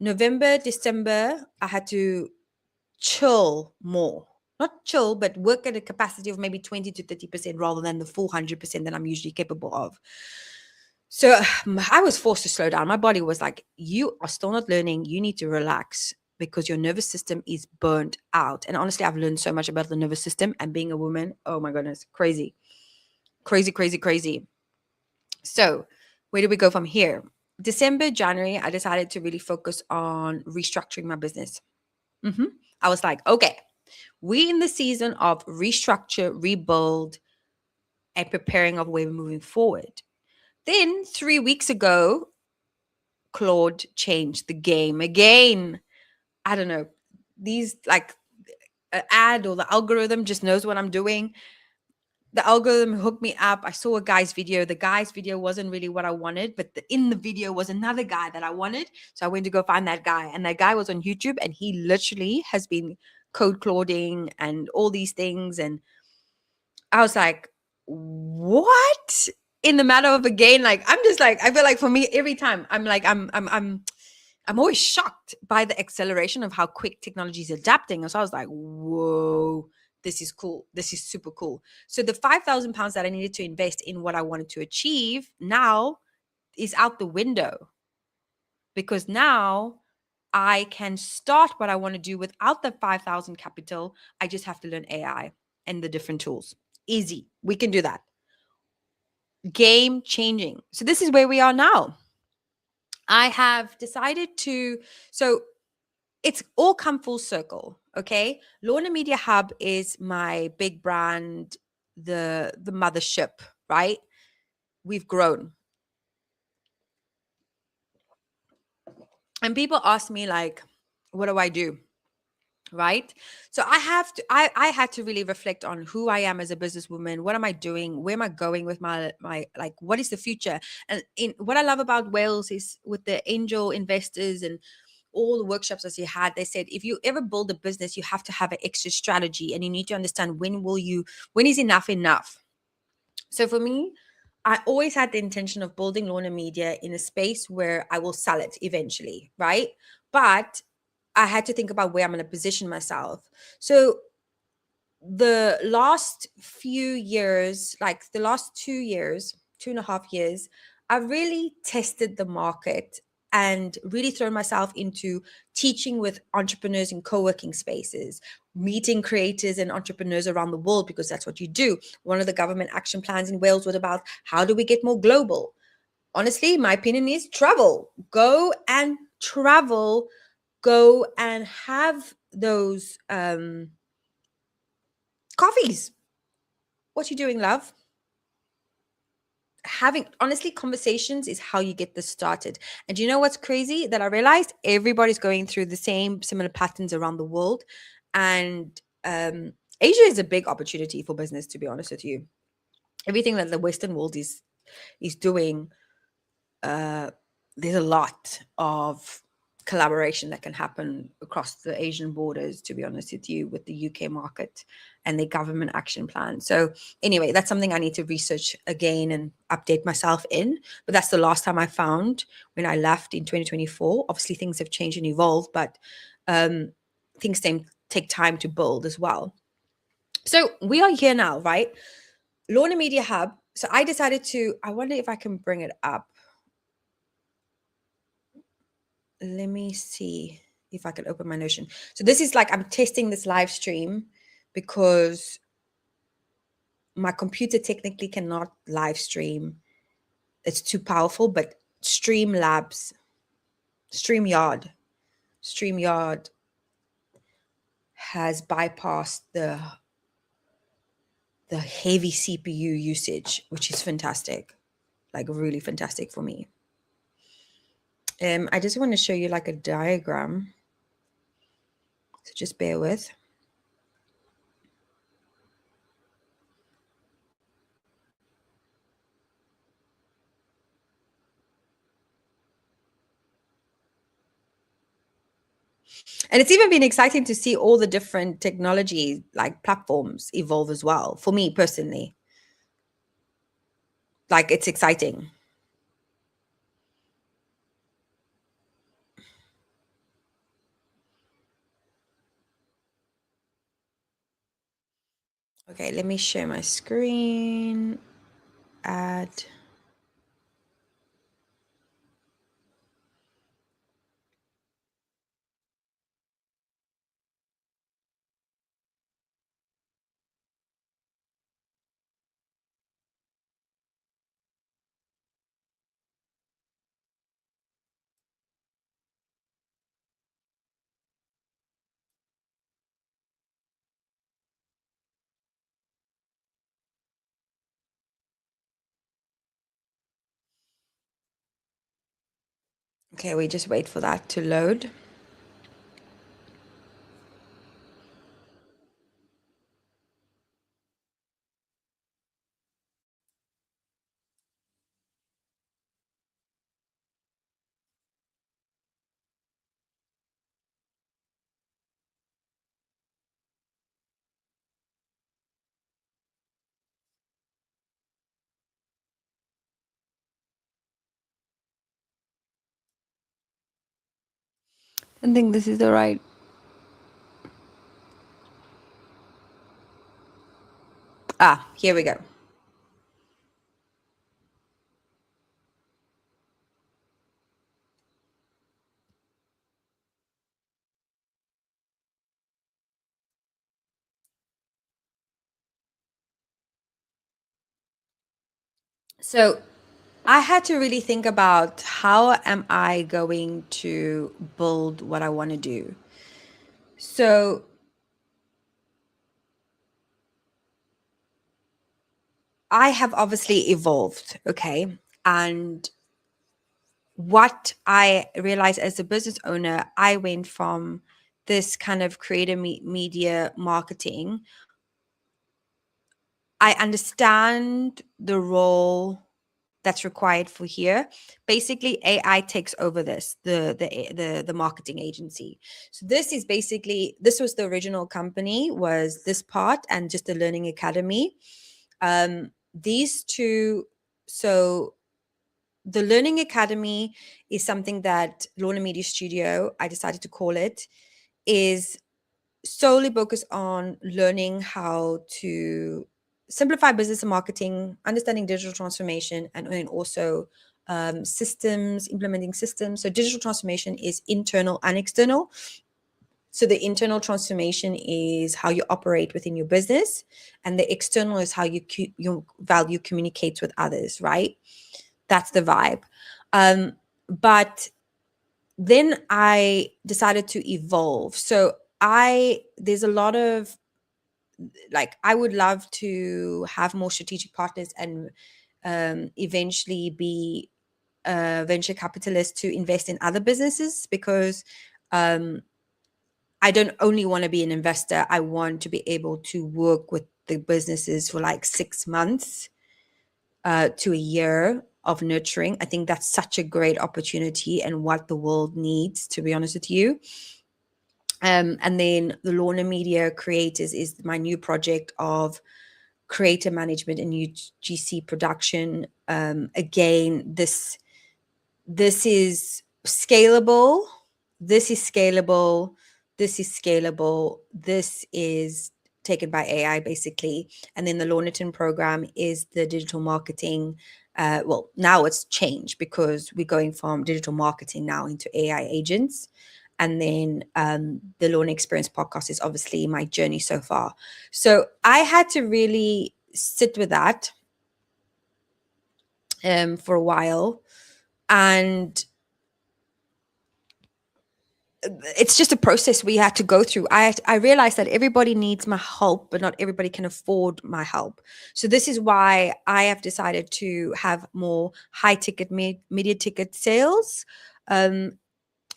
November, December, I had to chill more. not chill, but work at a capacity of maybe 20 to 30% rather than the full 100% that I'm usually capable of. So I was forced to slow down. My body was like, you are still not learning. You need to relax because your nervous system is burnt out. And honestly, I've learned so much about the nervous system and being a woman. Oh my goodness, crazy, crazy, crazy, crazy. So where do we go from here? December, January, I decided to really focus on restructuring my business. I was like, okay, we in the season of restructure, rebuild, and preparing of where we're moving forward. Then 3 weeks ago, Claude changed the game again. I don't know. These like an ad or the algorithm just knows what I'm doing. The algorithm hooked me up. I saw a guy's video. The guy's video wasn't really what I wanted, but in the video was another guy that I wanted. So I went to go find that guy. And that guy was on YouTube and he literally has been code clauding and all these things. And I was like, what? In the matter of a game, like I'm just like, I feel like for me, every time I'm like, I'm always shocked by the acceleration of how quick technology is adapting. And so I was like, whoa, this is cool. This is super cool. So the £5,000 that I needed to invest in what I wanted to achieve now is out the window because now I can start what I want to do without the 5,000 capital. I just have to learn AI and the different tools. Easy. We can do that. Game changing. So this is where we are now. I have decided to, so it's all come full circle. Okay. Lorna Media Hub is my big brand, the mothership, right? We've grown. And people ask me like, what do I do? Right. So I had to really reflect on who I am as a businesswoman. What am I doing? Where am I going with my like what is the future? And in what I love about Wales is with the angel investors and all the workshops that you had, they said if you ever build a business, you have to have an extra strategy and you need to understand when is enough enough. So for me, I always had the intention of building Lorna Media in a space where I will sell it eventually, right? But I had to think about where I'm going to position myself. So the last few years, like the last 2 years, 2.5 years, I've really tested the market and really thrown myself into teaching with entrepreneurs in co-working spaces, meeting creators and entrepreneurs around the world, because that's what you do. One of the government action plans in Wales was about how do we get more global? Honestly, my opinion is travel. Go and travel. Go and have those coffees. What you doing, love? Having honestly conversations is how you get this started. And do you know what's crazy that I realized everybody's going through the same similar patterns around the world, and Asia is a big opportunity for business, to be honest with you. Everything that the Western world is doing, there's a lot of collaboration that can happen across the Asian borders, to be honest with you, with the UK market and the government action plan. So anyway, that's something I need to research again and update myself in. But that's the last time I found when I left in 2024. Obviously, things have changed and evolved, but things take time to build as well. So we are here now, right? Lorna Media Hub. So I decided I wonder if I can bring it up. Let me see if I can open my Notion. So this is like I'm testing this live stream because my computer technically cannot live stream. It's too powerful, but StreamYard has bypassed the heavy CPU usage, which is fantastic, like really fantastic for me. I just want to show you like a diagram. So just bear with. And it's even been exciting to see all the different technology like platforms evolve as well. For me personally, like it's exciting. Okay, let me share my screen. Add. Okay, we just wait for that to load. I think this is the right. Ah, here we go. So I had to really think about how am I going to build what I want to do. So I have obviously evolved, okay? And what I realized as a business owner, I went from this kind of creative media marketing. I understand the role that's required for here. Basically, AI takes over the marketing agency. So this is basically, this was the original company, was this part and just the learning academy. These two, so the learning academy is something that Lorna Media Studio, I decided to call it, is solely focused on learning how to simplify business and marketing, understanding digital transformation, and then also systems, implementing systems. So digital transformation is internal and external. So the internal transformation is how you operate within your business, and the external is how your value communicates with others, right? That's the vibe. But then I decided to evolve. So there's a lot of, like, I would love to have more strategic partners and eventually be a venture capitalist to invest in other businesses, because um, I don't only want to be an investor. I want to be able to work with the businesses for like 6 months to a year of nurturing. I think that's such a great opportunity and what the world needs, to be honest with you. And then the Lorna Media Creators is my new project of creator management and UGC production. Again, this is scalable. This is scalable. This is scalable. This is taken by AI, basically. And then the Lornaton program is the digital marketing. Well, now it's changed because we're going from digital marketing now into AI agents. And then the Lorna Experience podcast is obviously my journey so far. So I had to really sit with that for a while. And it's just a process we had to go through. I realized that everybody needs my help, but not everybody can afford my help. So this is why I have decided to have more high ticket media ticket sales. Um,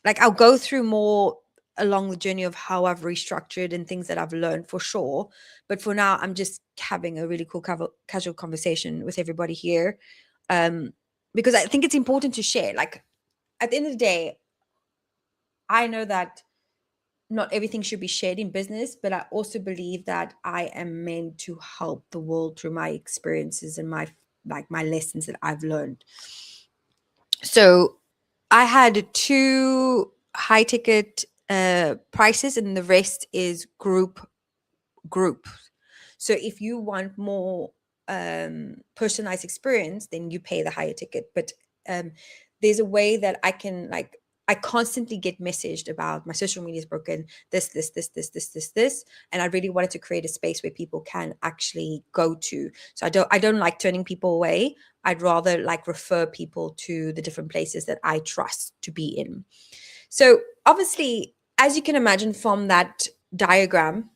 like, I'll go through more along the journey of how I've restructured and things that I've learned for sure. But for now, I'm just having a really cool casual conversation with everybody here, um, because I think it's important to share. Like, at the end of the day, I know that not everything should be shared in business, but I also believe that I am meant to help the world through my experiences and my lessons that I've learned. So I had two high ticket prices, and the rest is group. So if you want more personalized experience, then you pay the higher ticket. But there's a way that I can, like, I constantly get messaged about my social media is broken, this, and I really wanted to create a space where people can actually go to. So I don't like turning people away. I'd rather like refer people to the different places that I trust to be in. So obviously, as you can imagine from that diagram,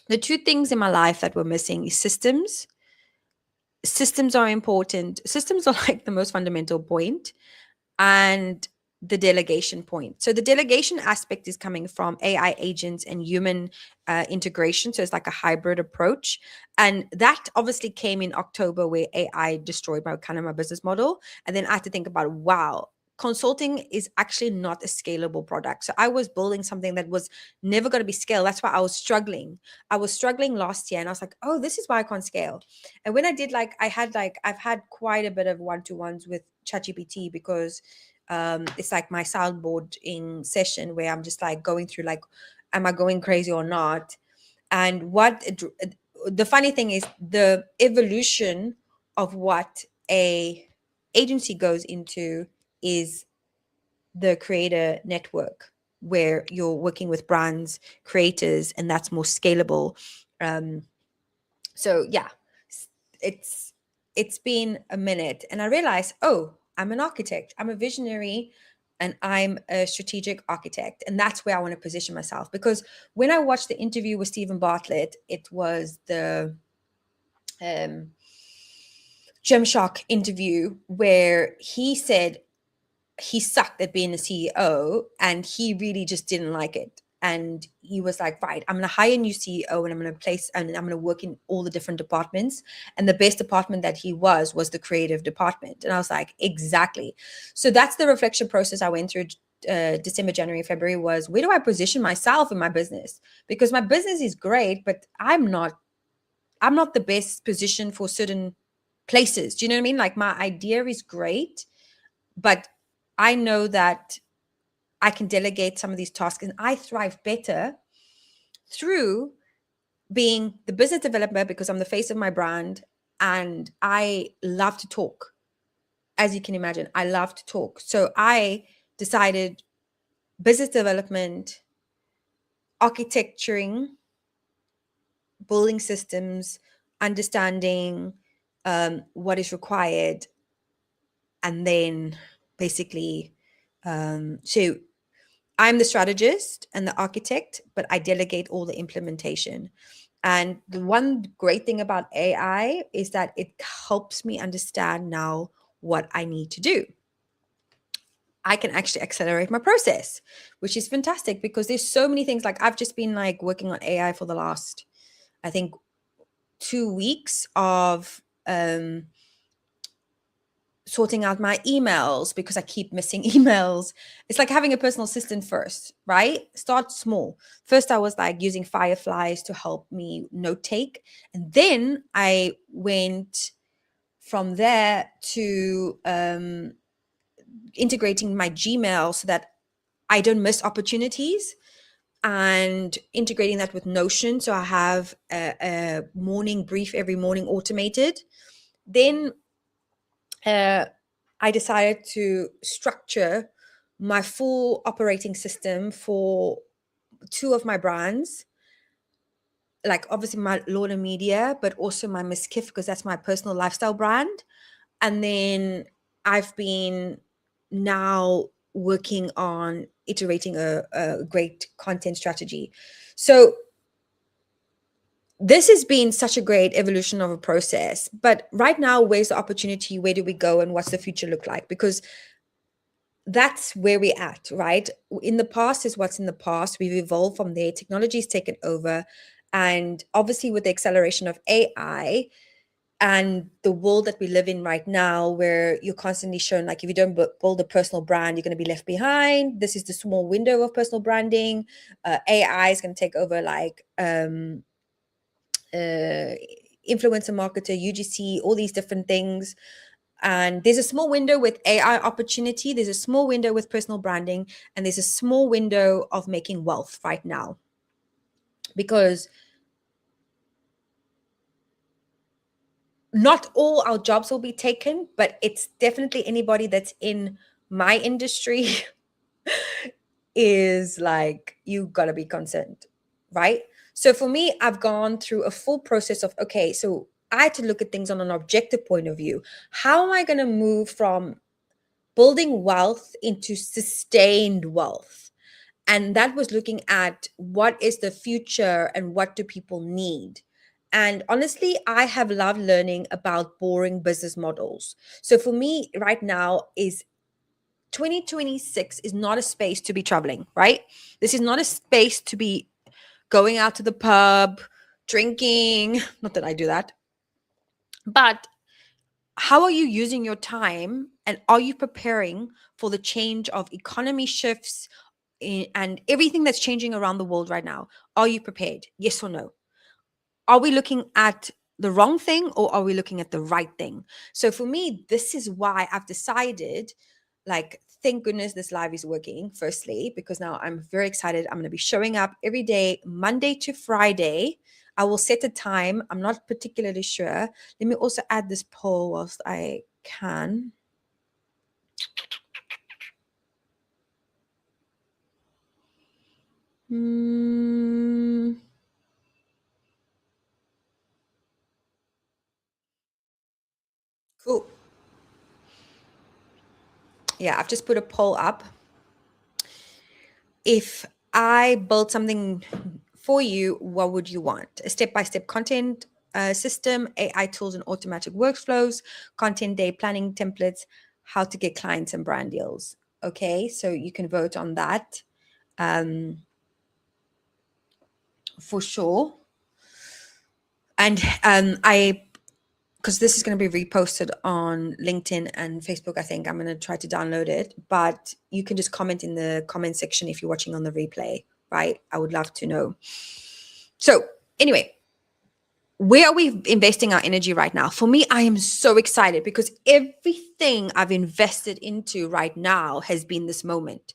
the two things in my life that were missing is systems. Systems are important. Systems are like the most fundamental point, and the delegation point. So the delegation aspect is coming from AI agents and human integration. So it's like a hybrid approach. And that obviously came in October, where AI destroyed my business model. And then I had to think about, wow, consulting is actually not a scalable product. So I was building something that was never going to be scaled. That's why I was struggling. I was struggling last year, and I was like, oh, this is why I can't scale. And when I did, like, I've had quite a bit of one-to-ones with ChatGPT, because it's like my soundboarding session where I'm just like going through, like, am I going crazy or not? And the funny thing is, the evolution of what a agency goes into is the creator network, where you're working with brands, creators, and that's more scalable. So yeah, it's it's been a minute, and I realized, oh, I'm an architect, I'm a visionary, and I'm a strategic architect, and that's where I want to position myself. Because when I watched the interview with Stephen Bartlett, it was the um Gymshark interview, where he said he sucked at being a CEO, and he really just didn't like it. And he was like, right, I'm going to hire a new CEO, and I'm going to place, and I'm going to work in all the different departments. And the best department that he was the creative department. And I was like, exactly. So that's the reflection process I went through December, January, February, was, where do I position myself in my business? Because my business is great, but I'm not the best position for certain places. Do you know what I mean? Like, my idea is great, but I know that I can delegate some of these tasks, and I thrive better through being the business developer, because I'm the face of my brand, and I love to talk. As you can imagine, I love to talk. So I decided business development, architecturing, building systems, understanding what is required, and then basically, so I'm the strategist and the architect, but I delegate all the implementation. And the one great thing about AI is that it helps me understand now what I need to do. I can actually accelerate my process, which is fantastic, because there's so many things. Like, I've just been like working on AI for the last, I think, 2 weeks of sorting out my emails, because I keep missing emails. It's like having a personal assistant first, right? Start small. First, I was like using Fireflies to help me note take. And then I went from there to integrating my Gmail so that I don't miss opportunities, and integrating that with Notion. So I have a morning brief every morning, automated. Then I decided to structure my full operating system for two of my brands, like obviously my Lorna Media, but also my Miss Kif, because that's my personal lifestyle brand. And then I've been now working on iterating a great content strategy. So this has been such a great evolution of a process. But right now, where's the opportunity? Where do we go? And what's the future look like? Because that's where we're at, right? In the past is what's in the past. We've evolved from there. Technology's taken over. And obviously, with the acceleration of AI and the world that we live in right now, where you're constantly shown, like, if you don't build a personal brand, you're going to be left behind. This is the small window of personal branding. AI is going to take over, like, influencer marketer, UGC, all these different things. And there's a small window with AI opportunity, there's a small window with personal branding, and there's a small window of making wealth right now. Because not all our jobs will be taken, but it's definitely anybody that's in my industry is like, you got to be concerned, right? So for me, I've gone through a full process of, okay, so I had to look at things on an objective point of view. How am I going to move from building wealth into sustained wealth? And that was looking at what is the future and what do people need. And honestly, I have loved learning about boring business models. So for me right now is 2026 is not a space to be traveling, right? This is not a space to be going out to the pub, drinking. Not that I do that. But how are you using your time, and are you preparing for the change of economy shifts and everything that's changing around the world right now? Are you prepared? Yes or no? Are we looking at the wrong thing, or are we looking at the right thing? So for me, this is why I've decided, like, thank goodness this live is working, firstly, because now I'm very excited. I'm going to be showing up every day, Monday to Friday. I will set a time. I'm not particularly sure. Let me also add this poll whilst I can. Cool. Yeah, I've just put a poll up. If I build something for you, what would you want? A step-by-step content system, AI tools and automatic workflows, content day planning templates, how to get clients and brand deals. Okay, so you can vote on that for sure. And because this is going to be reposted on LinkedIn and Facebook, I think I'm going to try to download it. But you can just comment in the comment section if you're watching on the replay, right? I would love to know. So anyway, where are we investing our energy right now? For me, I am so excited because everything I've invested into right now has been this moment,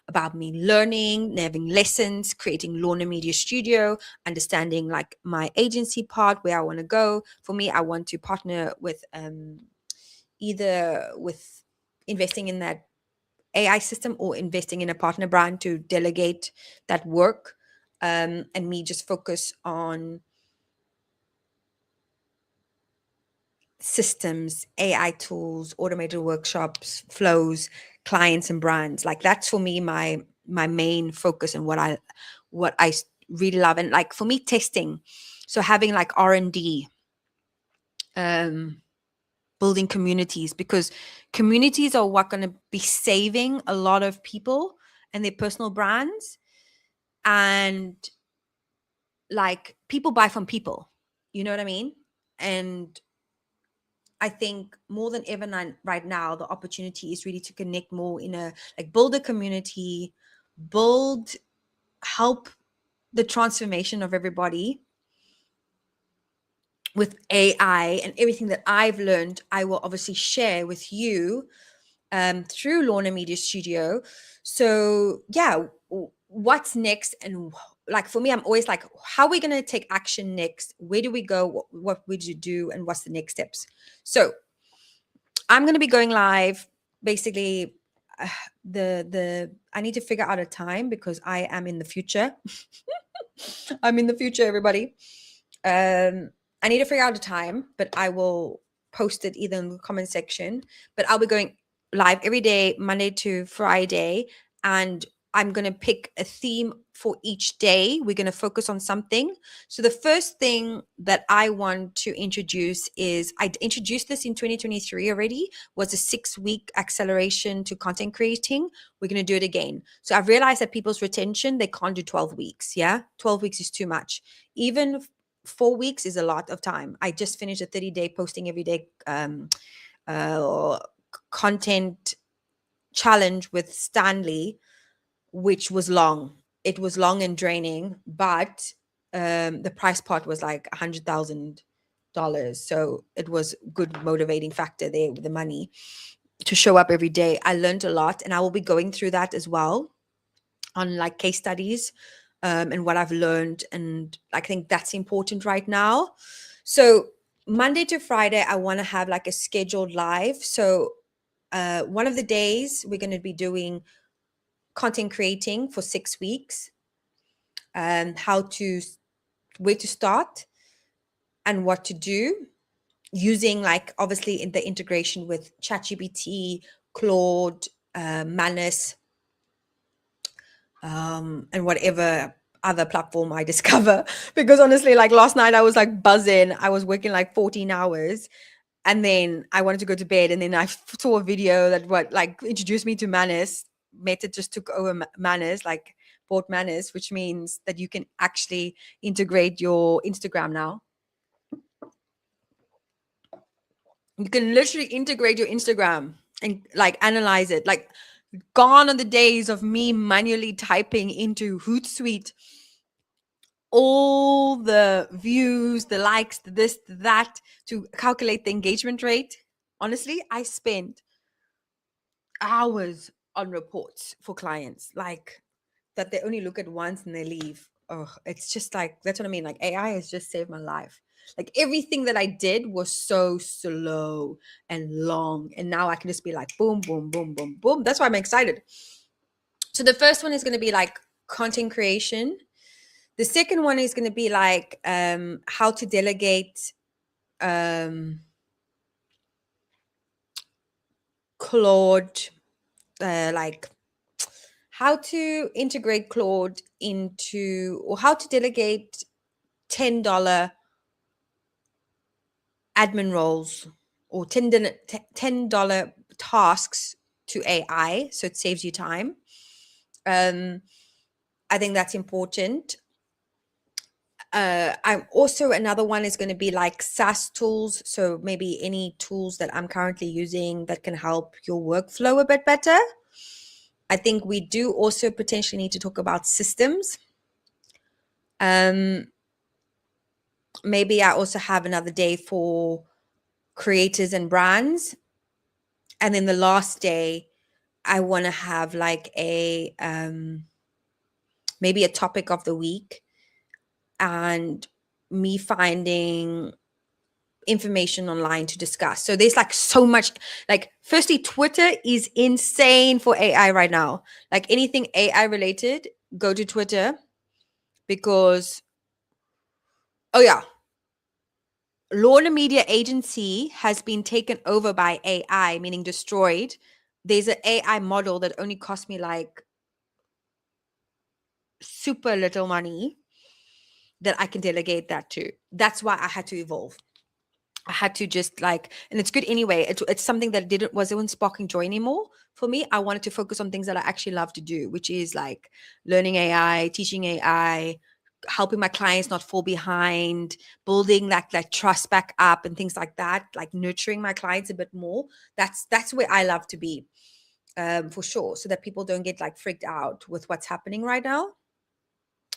about me learning, having lessons, creating Lorna Media Studio, understanding like my agency part, where I want to go. For me, I want to partner with either with investing in that AI system or investing in a partner brand to delegate that work, and me just focus on systems, AI tools, automated workshops, flows, clients and brands. Like that's for me my main focus and what I really love. And like for me, testing. So having like R&D, building communities, because communities are what going to be saving a lot of people and their personal brands. And like people buy from people, you know what I mean? And I think more than ever right now, the opportunity is really to connect more in a like build a community, help the transformation of everybody with AI, and everything that I've learned, I will obviously share with you through Lorna Media Studio. So yeah, what's next? And like for me, I'm always like, how are we going to take action next? Where do we go? What would you do? And what's the next steps? So I'm going to be going live basically. The I need to figure out a time because I am in the future. I'm in the future, everybody. I need to figure out a time, but I will post it either in the comment section. But I'll be going live every day, Monday to Friday, and I'm going to pick a theme for each day. We're going to focus on something. So the first thing that I want to introduce is, I introduced this in 2023 already, was a 6-week acceleration to content creating. We're going to do it again. So I've realized that people's retention, they can't do 12 weeks. Yeah. 12 weeks is too much. Even 4 weeks is a lot of time. I just finished a 30-day posting every day content challenge with Stanley, which was long. It was long and draining, but the price part was like $100,000. So it was good motivating factor there with the money to show up every day. I learned a lot, and I will be going through that as well on like case studies and what I've learned. And I think that's important right now. So Monday to Friday, I want to have like a scheduled live. So one of the days we're going to be doing content creating for 6 weeks, how to, where to start and what to do, using like obviously in the integration with ChatGPT, Claude, Manus, and whatever other platform I discover. Because honestly, like last night I was like buzzing. I was working like 14 hours and then I wanted to go to bed. And then I saw a video that like introduced me to Manus. Meta just took over Manus, like bought Manus, which means that you can actually integrate your Instagram now. You can literally integrate your Instagram and like analyze it. Like gone are the days of me manually typing into Hootsuite all the views, the likes, the this, the that to calculate the engagement rate. Honestly, I spent hours on reports for clients like that they only look at once and they leave. Oh, it's just like, that's what I mean. Like AI has just saved my life. Like everything that I did was so slow and long. And now I can just be like, boom, boom, boom, boom, boom. That's why I'm excited. So the first one is going to be like content creation. The second one is going to be like how to delegate Claude, like how to integrate Claude into, or how to delegate $10 admin roles or $10 tasks to AI, so it saves you time. I think that's important. I'm also, another one is going to be like SaaS tools. So maybe any tools that I'm currently using that can help your workflow a bit better. I think we do also potentially need to talk about systems. Maybe I also have another day for creators and brands. And then the last day, I want to have like a maybe a topic of the week and me finding information online to discuss. So there's like so much, like firstly, Twitter is insane for AI right now. Like anything AI related, go to Twitter because, oh yeah, Lorna Media Agency has been taken over by AI, meaning destroyed. There's an AI model that only cost me like super little money that I can delegate that to. That's why I had to evolve. I had to just like, and it's good anyway. It's something that wasn't sparking joy anymore for me. I wanted to focus on things that I actually love to do, which is like learning AI, teaching AI, helping my clients not fall behind, building that trust back up and things like that, like nurturing my clients a bit more. That's where I love to be, for sure, so that people don't get like freaked out with what's happening right now.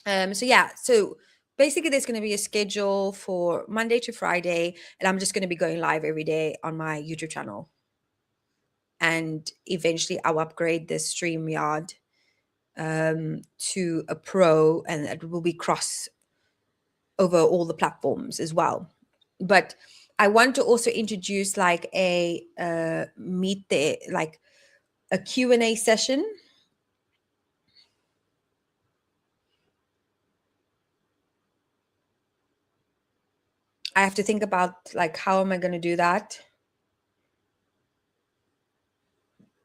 So yeah, so basically there's going to be a schedule for Monday to Friday, and I'm just going to be going live every day on my YouTube channel. And eventually I'll upgrade this StreamYard to a pro, and it will be cross over all the platforms as well. But I want to also introduce like a meet the, like a Q&A session. I have to think about like, how am I going to do that?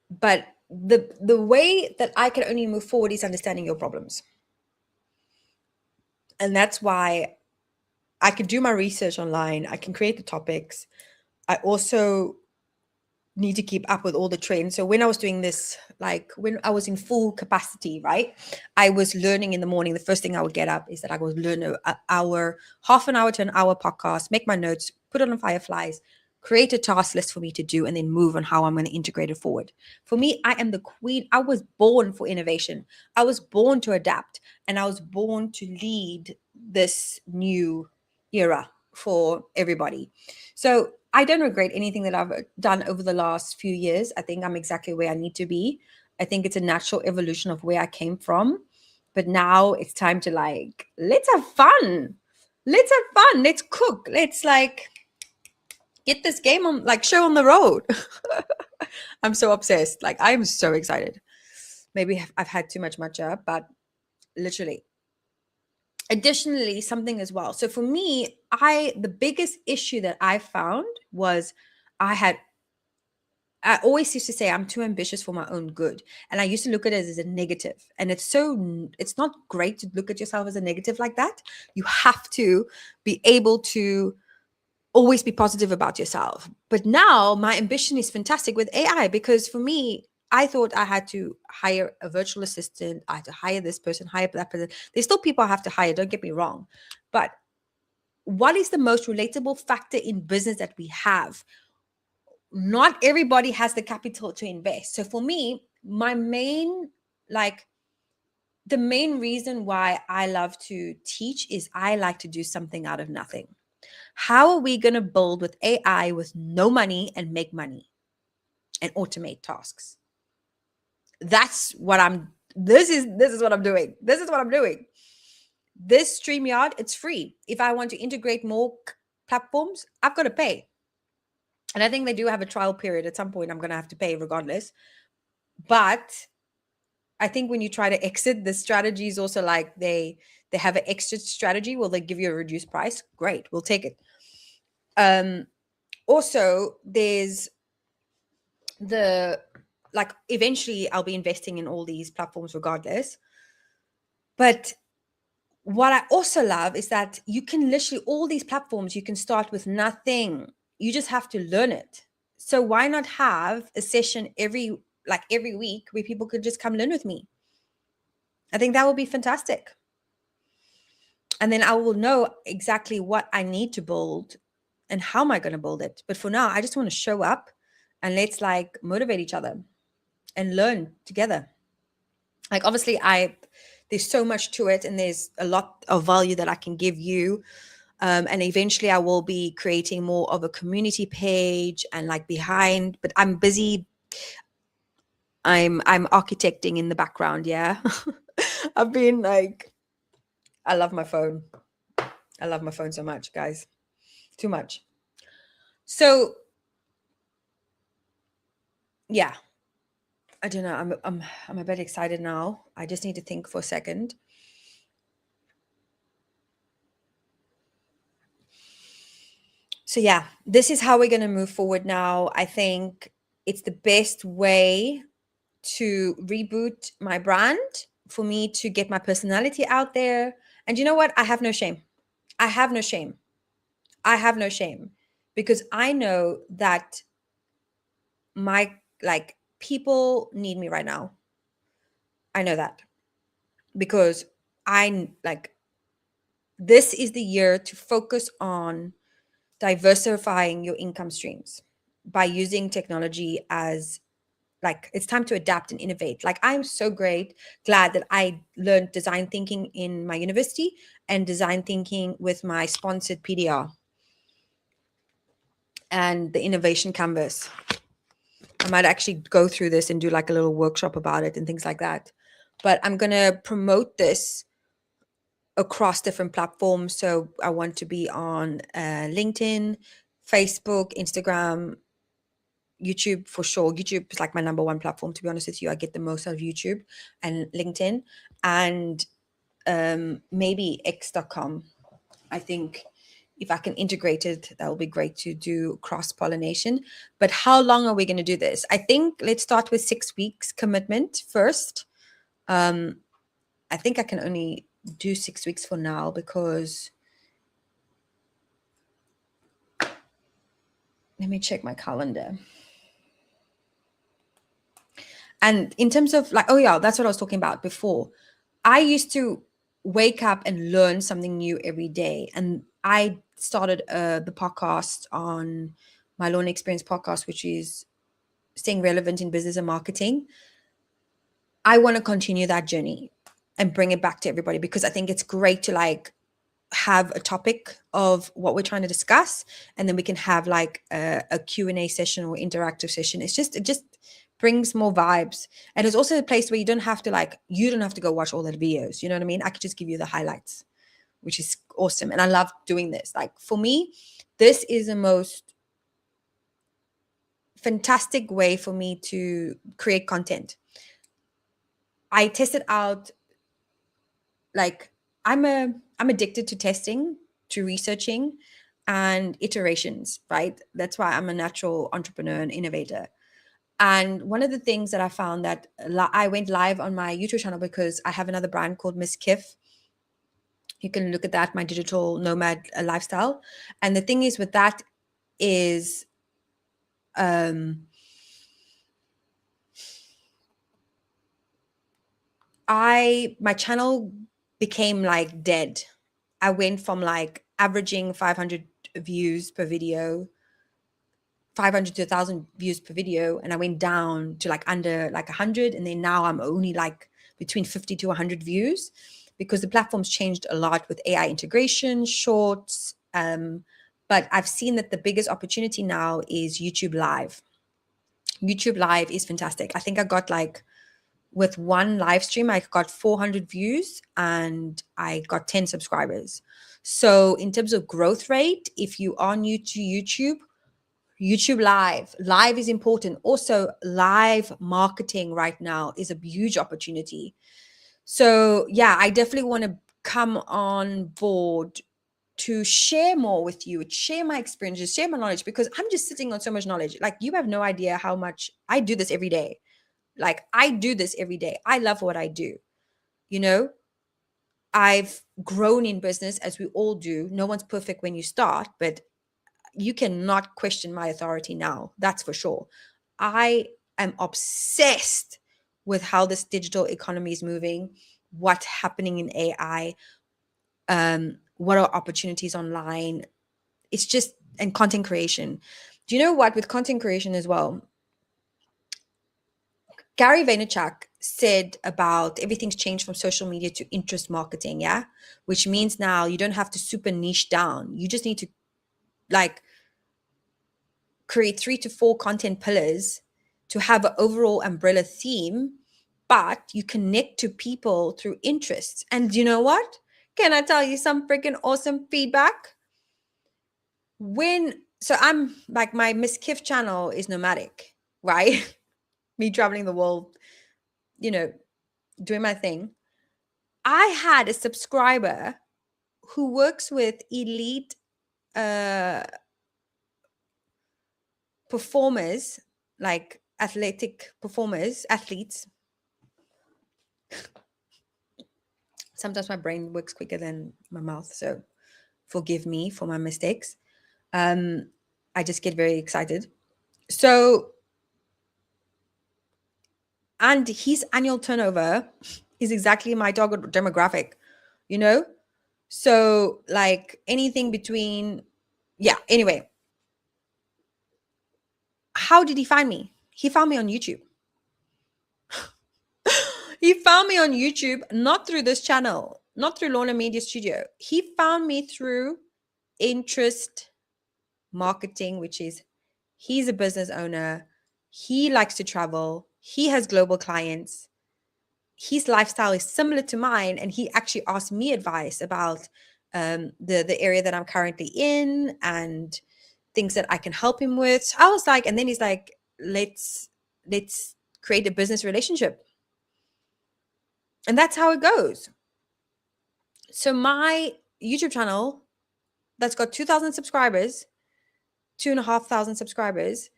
But the way that I can only move forward is understanding your problems. And that's why I can do my research online. I can create the topics. I also need to keep up with all the trends. So when I was doing this, like when I was in full capacity, right, I was learning in the morning. The first thing I would get up is that I would learn an hour, half an hour to an hour podcast, make my notes, put it on Fireflies, create a task list for me to do, and then move on how I'm going to integrate it forward. For me, I am the queen. I was born for innovation. I was born to adapt, and I was born to lead this new era for everybody. So I don't regret anything that I've done over the last few years. I think I'm exactly where I need to be. I think it's a natural evolution of where I came from. But now it's time to like, let's have fun. Let's have fun. Let's cook. Let's like Get this game on, like, show on the road. I'm so obsessed. Like, I'm so excited. Maybe I've had too much matcha, but literally. Additionally, something as well. So for me, the biggest issue that I found was I had I always used to say I'm too ambitious for my own good. And I used to look at it as a negative. And it's not great to look at yourself as a negative like that. You have to be able to always be positive about yourself. But now my ambition is fantastic with AI, because for me, I thought I had to hire a virtual assistant. I had to hire this person, hire that person. There's still people I have to hire, don't get me wrong. But what is the most relatable factor in business that we have? Not everybody has the capital to invest. So for me, the main reason why I love to teach is I like to do something out of nothing. How are we going to build with AI with no money and make money and automate tasks? That's what this is what I'm doing. This is what I'm doing. This StreamYard, it's free. If I want to integrate more platforms, I've got to pay. And I think they do have a trial period. At some point, I'm going to have to pay regardless. But I think when you try to exit, the strategy is also like they have an exit strategy. Will they give you a reduced price? Great, we'll take it. Also, there's eventually I'll be investing in all these platforms regardless. But what I also love is that you can literally, all these platforms, you can start with nothing. You just have to learn it. So why not have a session every week where people could just come learn with me? I think that would be fantastic. And then I will know exactly what I need to build and how am I going to build it. But for now, I just want to show up and let's motivate each other and learn together. Like, obviously, there's so much to it and there's a lot of value that I can give you. And eventually I will be creating more of a community page and behind, but I'm busy. I'm architecting in the background. Yeah. I've been I love my phone. I love my phone so much, guys. Too much. So yeah, I don't know. I'm a bit excited now. I just need to think for a second. So yeah, this is how we're going to move forward now. I think it's the best way to reboot my brand, for me to get my personality out there. And you know what? I have no shame. I have no shame. I have no shame, because I know that my people need me right now. I know that, because this is the year to focus on diversifying your income streams by using technology as it's time to adapt and innovate. I'm so glad that I learned design thinking in my university and design thinking with my sponsored PDR and the innovation canvas. I might actually go through this and do a little workshop about it and things like that. But I'm going to promote this across different platforms. So I want to be on LinkedIn, Facebook, Instagram, YouTube for sure. YouTube is my number one platform, to be honest with you. I get the most out of YouTube and LinkedIn, and maybe x.com. I think if I can integrate it, that will be great to do cross-pollination. But how long are we going to do this? I think let's start with 6 weeks commitment first. I think I can only do 6 weeks for now, because let me check my calendar. And in terms of oh yeah, that's what I was talking about before. I used to wake up and learn something new every day. And I started the podcast on my Learning Experience podcast, which is staying relevant in business and marketing. I want to continue that journey and bring it back to everybody, because I think it's great to have a topic of what we're trying to discuss, and then we can have a Q&A session or interactive session. It just brings more vibes, and it's also a place where you don't have to go watch all the videos. You know what I mean? I could just give you the highlights, which is awesome. And I love doing this. For me, this is the most fantastic way for me to create content. I tested out, like, I'm addicted to testing, to researching and iterations, right? That's why I'm a natural entrepreneur and innovator. And one of the things that I found that I went live on my YouTube channel because I have another brand called Miss Kiff. You can look at that, my digital nomad lifestyle. And the thing is with that is my channel became like dead. I went from like averaging 500 views per video, 500 to 1,000 views per video, and I went down to like under like 100, and then now I'm only like between 50 to 100 views because the platform's changed a lot with AI integration, shorts. But I've seen that the biggest opportunity now is YouTube Live. YouTube Live is fantastic. I think I got like, with one live stream, I got 400 views and I got 10 subscribers. So in terms of growth rate, if you are new to YouTube, YouTube live is important. Also, live marketing right now is a huge opportunity. So yeah, I definitely want to come on board to share more with you, share my experiences, share my knowledge, because I'm just sitting on so much knowledge. Like, you have no idea how much I do this every day. Like, I do this every day. I love what I do. You know, I've grown in business, as we all do. No one's perfect when you start, but you cannot question my authority now. That's for sure. I am obsessed with how this digital economy is moving, what's happening in AI, what are opportunities online. It's just, and content creation. Do you know what? With content creation as well, Gary Vaynerchuk said about everything's changed from social media to interest marketing, yeah? Which means now you don't have to super niche down. You just need to like create 3 to 4 content pillars to have an overall umbrella theme, but you connect to people through interests. And you know what? Can I tell you some freaking awesome feedback? So I'm like, my Miss Kiff channel is nomadic, right? Me traveling the world, you know, doing my thing. I had a subscriber who works with elite uh, performers, like athletic performers, athletes. Sometimes my brain works quicker than my mouth, so forgive me for my mistakes. I just get very excited. So, and his annual turnover is exactly my target demographic, you know? So, like, anything between, yeah, anyway. How did he find me? He found me on YouTube. He found me on YouTube, not through this channel, not through Lorna Media Studio. He found me through interest marketing, which is, he's a business owner. He likes to travel. He has global clients. His lifestyle is similar to mine. And he actually asked me advice about the area that I'm currently in and things that I can help him with. So I was like, and then he's like, let's create a business relationship. And that's how it goes. So my YouTube channel that's got 2,000 subscribers, 2,500 subscribers,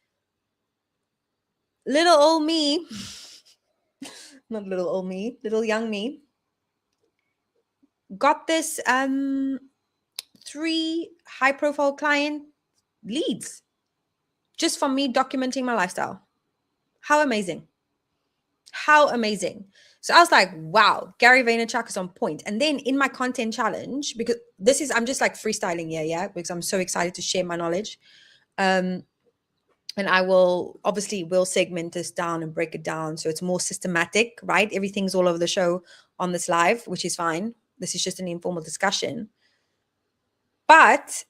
little old me, not little old me, little young me, got this 3 high profile client leads just from me documenting my lifestyle. How amazing. How amazing. So I was like, wow, Gary Vaynerchuk is on point. And then in my content challenge, because I'm just like freestyling here, yeah, because I'm so excited to share my knowledge. And I will segment this down and break it down so it's more systematic, right? Everything's all over the show on this live, which is fine. This is just an informal discussion. But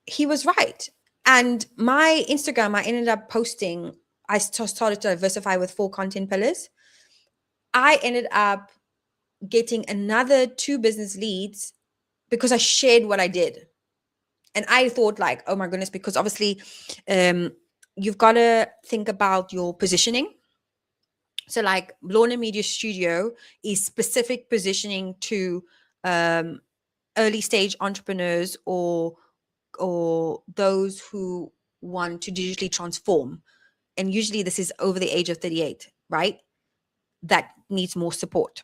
he was right. And my Instagram, I ended up posting, I started to diversify with 4 content pillars. I ended up getting another 2 business leads because I shared what I did. And I thought like, oh my goodness, because obviously you've got to think about your positioning. So like Lorna Media Studio is specific positioning to early stage entrepreneurs or those who want to digitally transform. And usually this is over the age of 38, right? That needs more support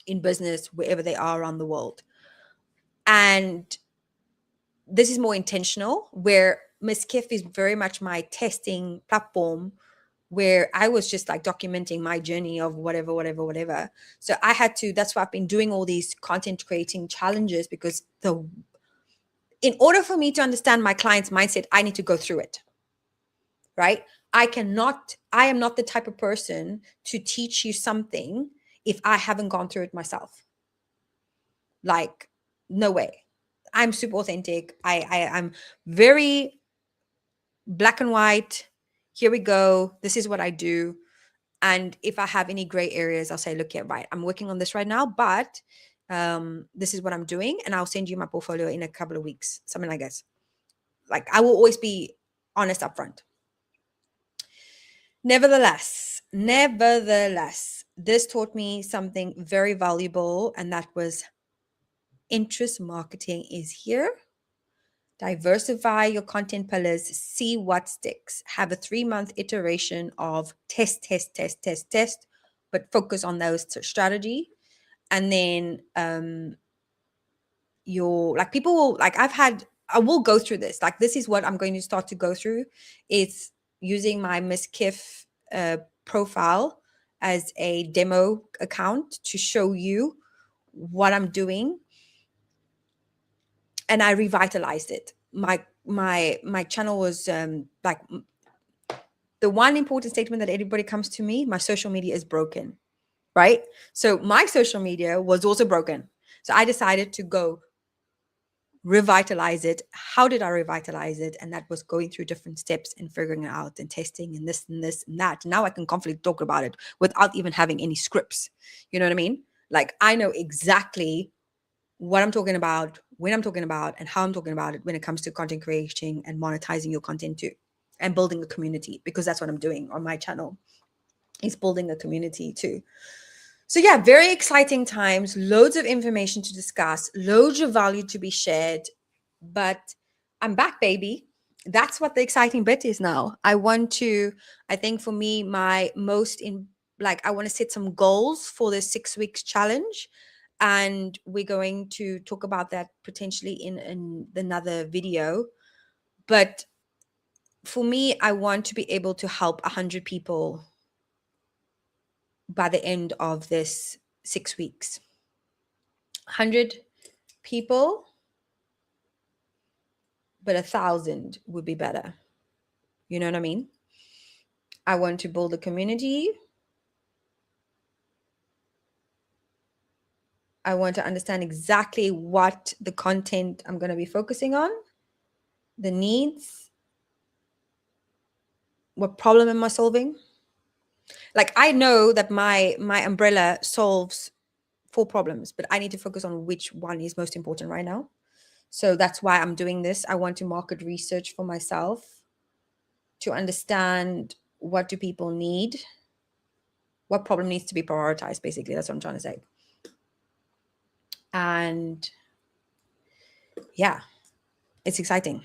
in business wherever they are around the world. And this is more intentional, where Miss Kif is very much my testing platform, where I was just like documenting my journey of whatever. So I had to, that's why I've been doing all these content creating challenges, because in order for me to understand my client's mindset, I need to go through it, right? I am not the type of person to teach you something if I haven't gone through it myself. Like, no way. I'm super authentic. I'm very black and white. Here we go. This is what I do. And if I have any gray areas, I'll say, look here, right, I'm working on this right now, but this is what I'm doing. And I'll send you my portfolio in a couple of weeks, something like this. Like, I will always be honest upfront. Nevertheless, this taught me something very valuable, and that was interest marketing is here. Diversify your content pillars, see what sticks. Have a 3-month iteration of test, but focus on those strategy. And then your, like, people will, like, I will go through this. Like, this is what I'm going to start to go through. It's using my Miss Kif profile as a demo account to show you what I'm doing. And I revitalized it. My channel was like, the one important statement that everybody comes to me, my social media is broken, right? So my social media was also broken. So I decided to go revitalize it. How did I revitalize it? And that was going through different steps and figuring it out and testing and this and this and that. Now I can confidently talk about it without even having any scripts. You know what I mean? Like, I know exactly what I'm talking about, when I'm talking about, and how I'm talking about it when it comes to content creation and monetizing your content too, and building a community, because that's what I'm doing on my channel, is building a community too. So yeah, very exciting times, loads of information to discuss, loads of value to be shared, but I'm back, baby. That's what the exciting bit is now. I think for me, my most I want to set some goals for the 6 weeks challenge. And we're going to talk about that potentially in another video. But for me, I want to be able to help 100 people by the end of this 6 weeks. 100 people, but 1,000 would be better. You know what I mean? I want to build a community. I want to understand exactly what the content I'm going to be focusing on, the needs, what problem am I solving? Like, I know that my umbrella solves 4 problems, but I need to focus on which one is most important right now. So that's why I'm doing this. I want to market research for myself to understand, what do people need? What problem needs to be prioritized? Basically, that's what I'm trying to say. And yeah, it's exciting.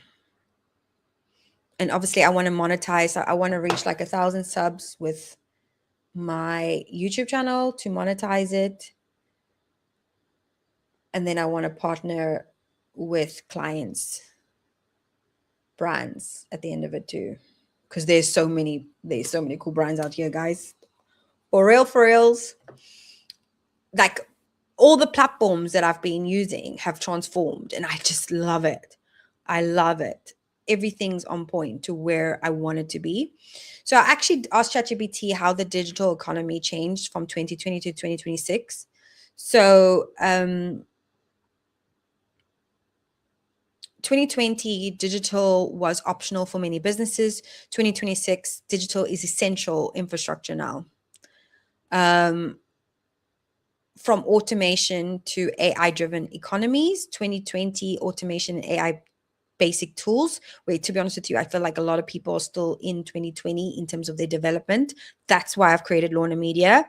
And obviously I want to monetize. I want to reach like 1,000 subs with my YouTube channel to monetize it. And then I want to partner with clients, brands at the end of it too. Because there's so many cool brands out here, guys. For reals. Like, all the platforms that I've been using have transformed, and I just love it. I love it. Everything's on point to where I want it to be. So I actually asked ChatGPT how the digital economy changed from 2020 to 2026. So 2020, digital was optional for many businesses. 2026, digital is essential infrastructure now. from automation to AI-driven economies. 2020, automation and AI basic tools, where, to be honest with you, I feel like a lot of people are still in 2020 in terms of their development. That's why I've created Lorna Media.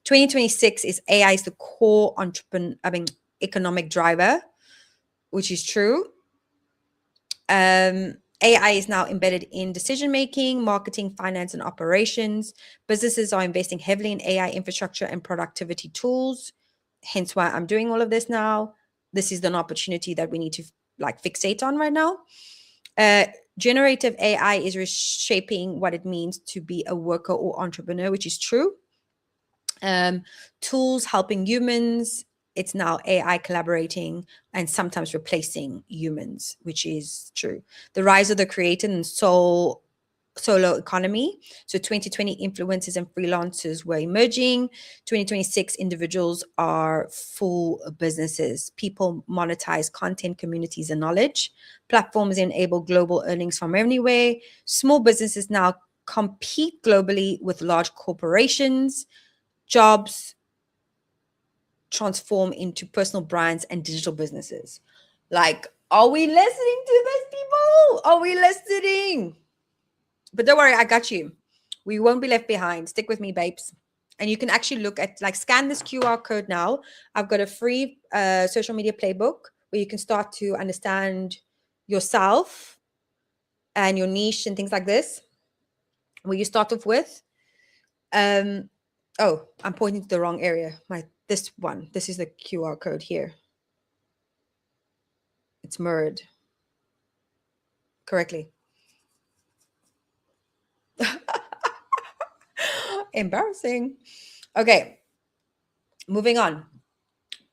2026 is AI is the core economic driver, which is true. AI is now embedded in decision making, marketing, finance, and operations. Businesses are investing heavily in AI infrastructure and productivity tools. Hence why I'm doing all of this now. This is an opportunity that we need to fixate on right now. Generative AI is reshaping what it means to be a worker or entrepreneur, which is true. Tools helping humans. It's now AI collaborating and sometimes replacing humans, which is true. The rise of the creator and solo economy. So 2020 influencers and freelancers were emerging. 2026 individuals are full businesses. People monetize content, communities, and knowledge. Platforms enable global earnings from anywhere. Small businesses now compete globally with large corporations. Jobs transform into personal brands and digital businesses. Are we listening to this, people? Are we listening? But don't worry, I got you. We won't be left behind. Stick with me, babes. And you can actually look at, scan this QR code now. I've got a free social media playbook where you can start to understand yourself and your niche and things like this. Where you start off with. Oh, I'm pointing to the wrong area. This one. This is the QR code here. It's mirrored correctly. Embarrassing. Okay. Moving on.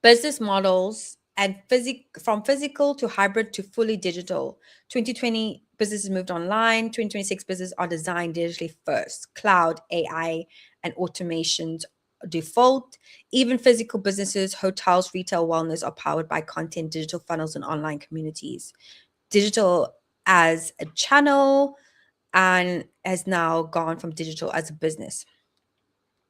Business models and from physical to hybrid to fully digital. 2020 businesses moved online. 2026 businesses are designed digitally first. Cloud, AI, and automations default. Even physical businesses, hotels, retail, wellness are powered by content, digital funnels, and online communities. Digital as a channel and has now gone from digital as a business.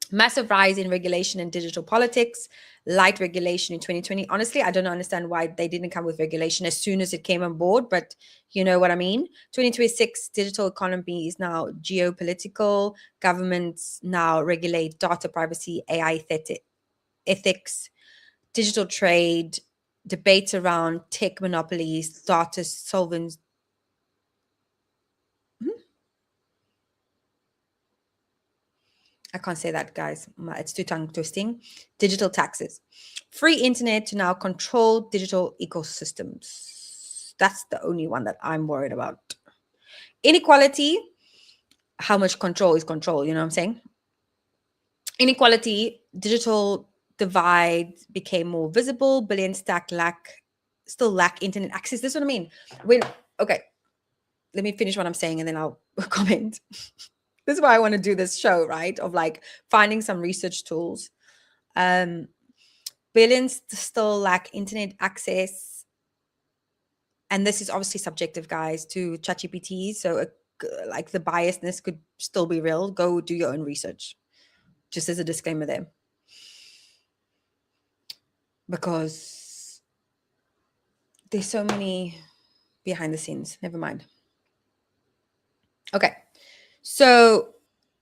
Massive rise in regulation and digital politics, light regulation in 2020. Honestly, I don't understand why they didn't come with regulation as soon as it came on board, but you know what I mean. 2026 digital economy is now geopolitical. Governments now regulate data privacy, AI ethics, digital trade, debates around tech monopolies, data solvents. I can't say that, guys. It's too tongue twisting. Digital taxes. Free internet to now control digital ecosystems. That's the only one that I'm worried about. Inequality. How much control is control? You know what I'm saying? Inequality. Digital divide became more visible. Billion still lack internet access. This is what I mean. Okay, let me finish what I'm saying and then I'll comment. This is why I want to do this show, right? Of finding some research tools. Billions still lack internet access. And this is obviously subjective, guys, to ChatGPT. So the biasness could still be real. Go do your own research. Just as a disclaimer there. Because there's so many behind the scenes. Never mind. Okay. So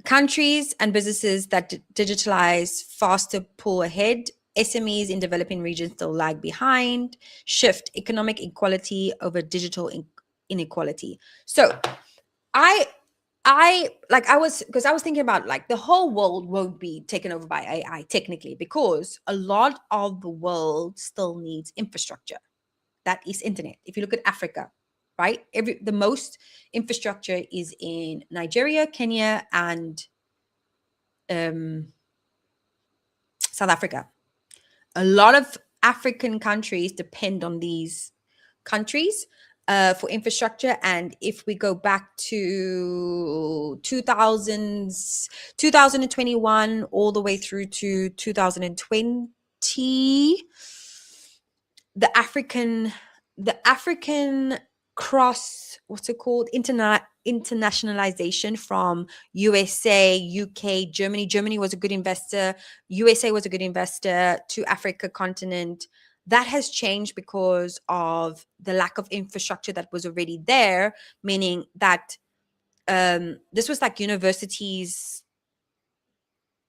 countries and businesses that digitalize faster pull ahead. SMEs in developing regions still lag behind. Shift economic equality over digital inequality. So I was thinking about the whole world won't be taken over by AI technically, because a lot of the world still needs infrastructure. That is internet. If you look at Africa, right? The most infrastructure is in Nigeria, Kenya, and South Africa. A lot of African countries depend on these countries for infrastructure. And if we go back to 2021 all the way through to 2020, the African what's it called, internationalization from USA, UK, Germany. Germany was a good investor, USA was a good investor, to Africa continent. That has changed because of the lack of infrastructure that was already there, meaning that this was like universities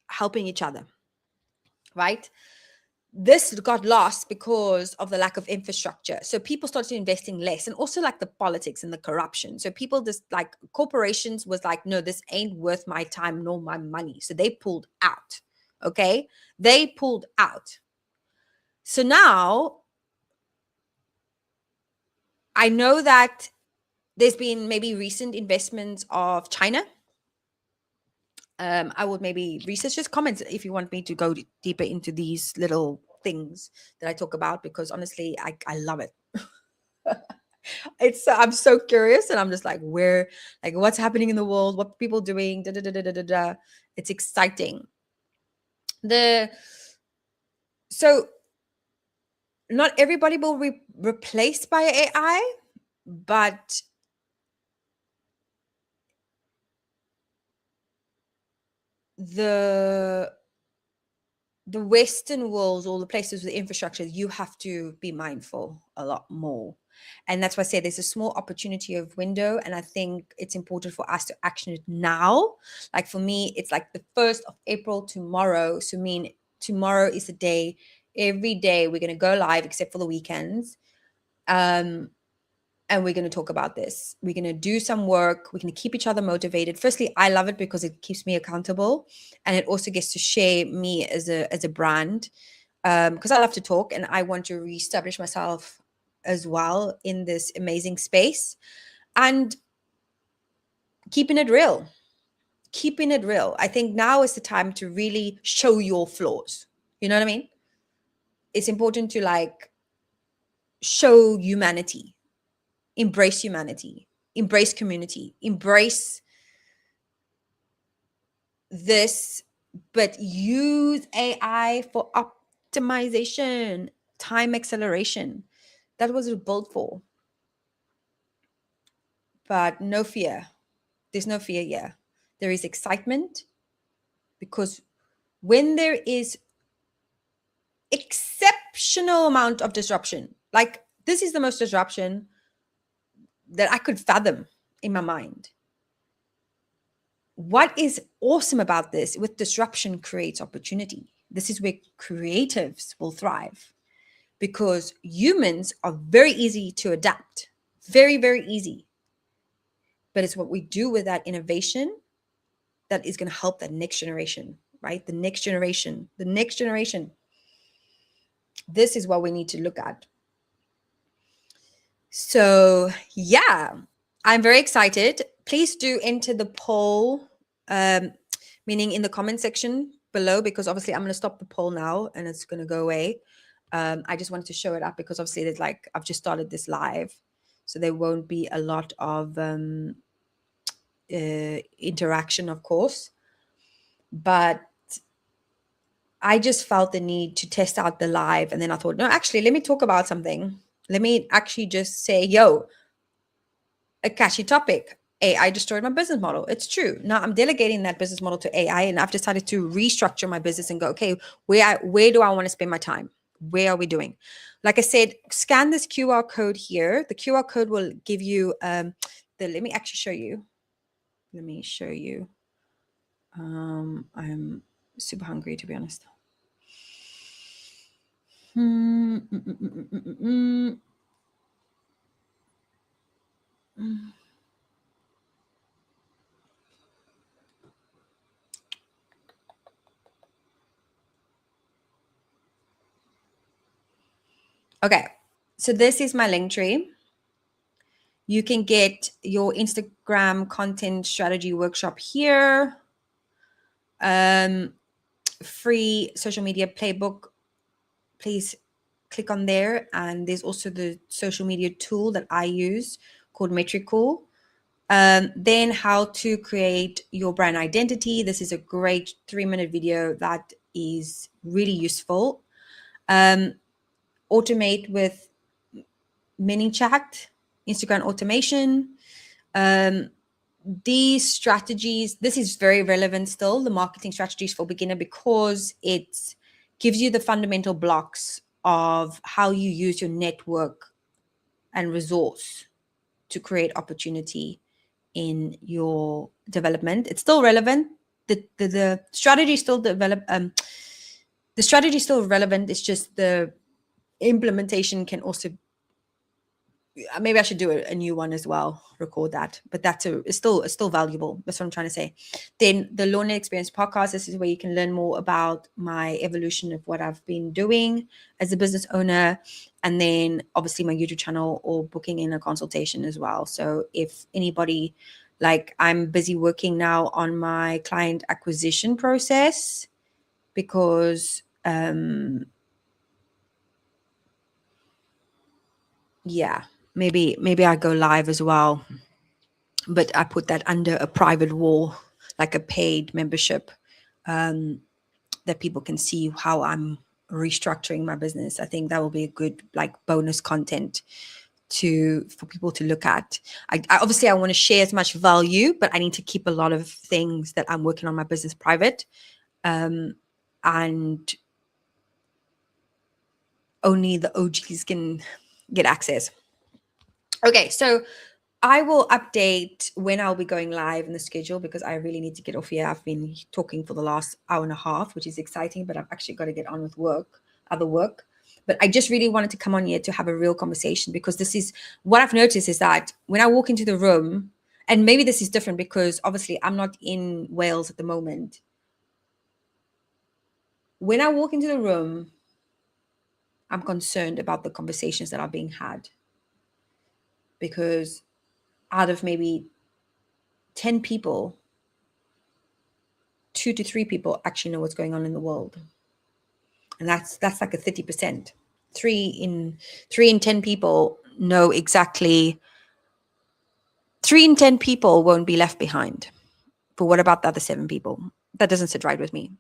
helping each other, right? This got lost because of the lack of infrastructure. So people started investing less, and also like the politics and the corruption. So people just like corporations was like, no, this ain't worth my time nor my money. So they pulled out. Okay. They pulled out. So now I know that there's been maybe recent investments of China. I would maybe research, just comments if you want me to go deeper into these little things that I talk about, because honestly, I love it. I'm so curious, and I'm just like, where, like, what's happening in the world, what people doing, da, da, da, da, da, da, da. It's exciting. So not everybody will be replaced by AI, but the Western world, or the places with infrastructure, you have to be mindful a lot more. And that's why I say there's a small opportunity of window. And I think it's important for us to action it now. Like for me, it's like the 1st of April tomorrow. So tomorrow is the day. Every day we're going to go live except for the weekends. And we're going to talk about this. We're going to do some work. We're going to keep each other motivated. Firstly, I love it because it keeps me accountable, and it also gets to share me as a brand, because I love to talk and I want to reestablish myself as well in this amazing space, and keeping it real. Keeping it real. I think now is the time to really show your flaws. You know what I mean? It's important to like show humanity, embrace community, embrace this, but use AI for optimization, time acceleration. That was built for. But no fear. There's no fear here. There is excitement, because when there is exceptional amount of disruption, like this is the most disruption that I could fathom in my mind. What is awesome about this, with disruption creates opportunity. This is where creatives will thrive, because humans are very easy to adapt, very, very easy. But it's what we do with that innovation that is going to help that next generation, right? The next generation. This is what we need to look at. So yeah, I'm very excited. Please do enter the poll, meaning in the comment section below, because obviously I'm going to stop the poll now and it's going to go away. I just wanted to show it up because obviously there's like, I've just started this live, so there won't be a lot of interaction, of course. But I just felt the need to test out the live, and then I thought, no, actually, let me talk about something. Let me actually just say, yo, a catchy topic. AI destroyed my business model. It's true. Now I'm delegating that business model to AI, and I've decided to restructure my business and go, okay, where do I want to spend my time? Where are we doing? Like I said, scan this QR code here. The QR code will give you let me actually show you. Let me show you. I'm super hungry, to be honest. Okay, so this is my link tree. You can get your Instagram content strategy workshop here. Free social media playbook. Please click on there. And there's also the social media tool that I use called Metricool. Then how to create your brand identity. This is a great 3-minute video that is really useful. Automate with mini chat. Instagram automation. These strategies, this is very relevant still, the marketing strategies for beginner, because it gives you the fundamental blocks of how you use your network and resource to create opportunity in your development. It's still relevant. The strategy is still the strategy is still relevant. It's just the implementation can also, maybe I should do a new one as well, record that, but it's still valuable. That's what I'm trying to say. Then the Learning Experience podcast, this is where you can learn more about my evolution of what I've been doing as a business owner, and then obviously my YouTube channel, or booking in a consultation as well. So if anybody, like, I'm busy working now on my client acquisition process, because yeah, maybe I go live as well, but I put that under a private wall, like a paid membership, that people can see how I'm restructuring my business. I think that will be a good, like, bonus content for people to look at. I obviously I want to share as much value, but I need to keep a lot of things that I'm working on my business private, and only the OGs can get access. Okay, so I will update when I'll be going live in the schedule, because I really need to get off here. I've been talking for the last hour and a half, which is exciting, but I've actually got to get on with other work. But I just really wanted to come on here to have a real conversation, because this is what I've noticed, is that when I walk into the room, and maybe this is different because obviously I'm not in Wales at the moment. When I walk into the room, I'm concerned about the conversations that are being had, because out of maybe 10 people, 2 to 3 people actually know what's going on in the world. And that's like a 30%. 3 in 10 people know exactly. 3 in 10 people won't be left behind. But what about the other 7 people? That doesn't sit right with me.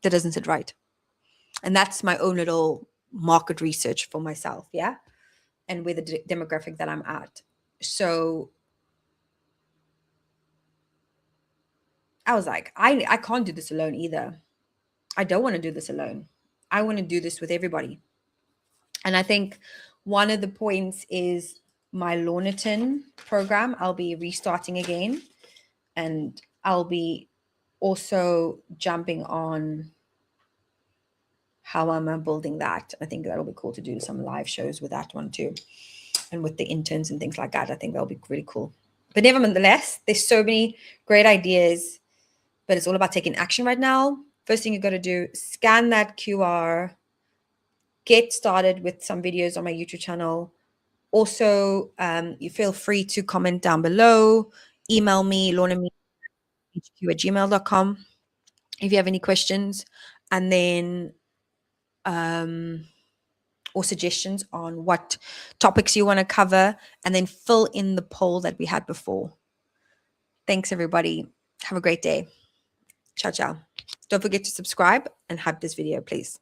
That doesn't sit right. And that's my own little market research for myself, yeah? And with the demographic that I'm at. So I was like, I can't do this alone either. I don't want to do this alone. I want to do this with everybody. And I think one of the points is my Lornaton program. I'll be restarting again, and I'll be also jumping on how I'm building that. I think that'll be cool to do some live shows with that one too, and with the interns and things like that. I think that'll be really cool. But nevertheless, there's so many great ideas, but it's all about taking action right now. First thing you got to do, scan that QR, get started with some videos on my YouTube channel. Also, you feel free to comment down below, email me, lornamehq@gmail.com, if you have any questions, and then or suggestions on what topics you want to cover, and then fill in the poll that we had before. Thanks, everybody. Have a great day. Ciao, ciao. Don't forget to subscribe and hype this video, please.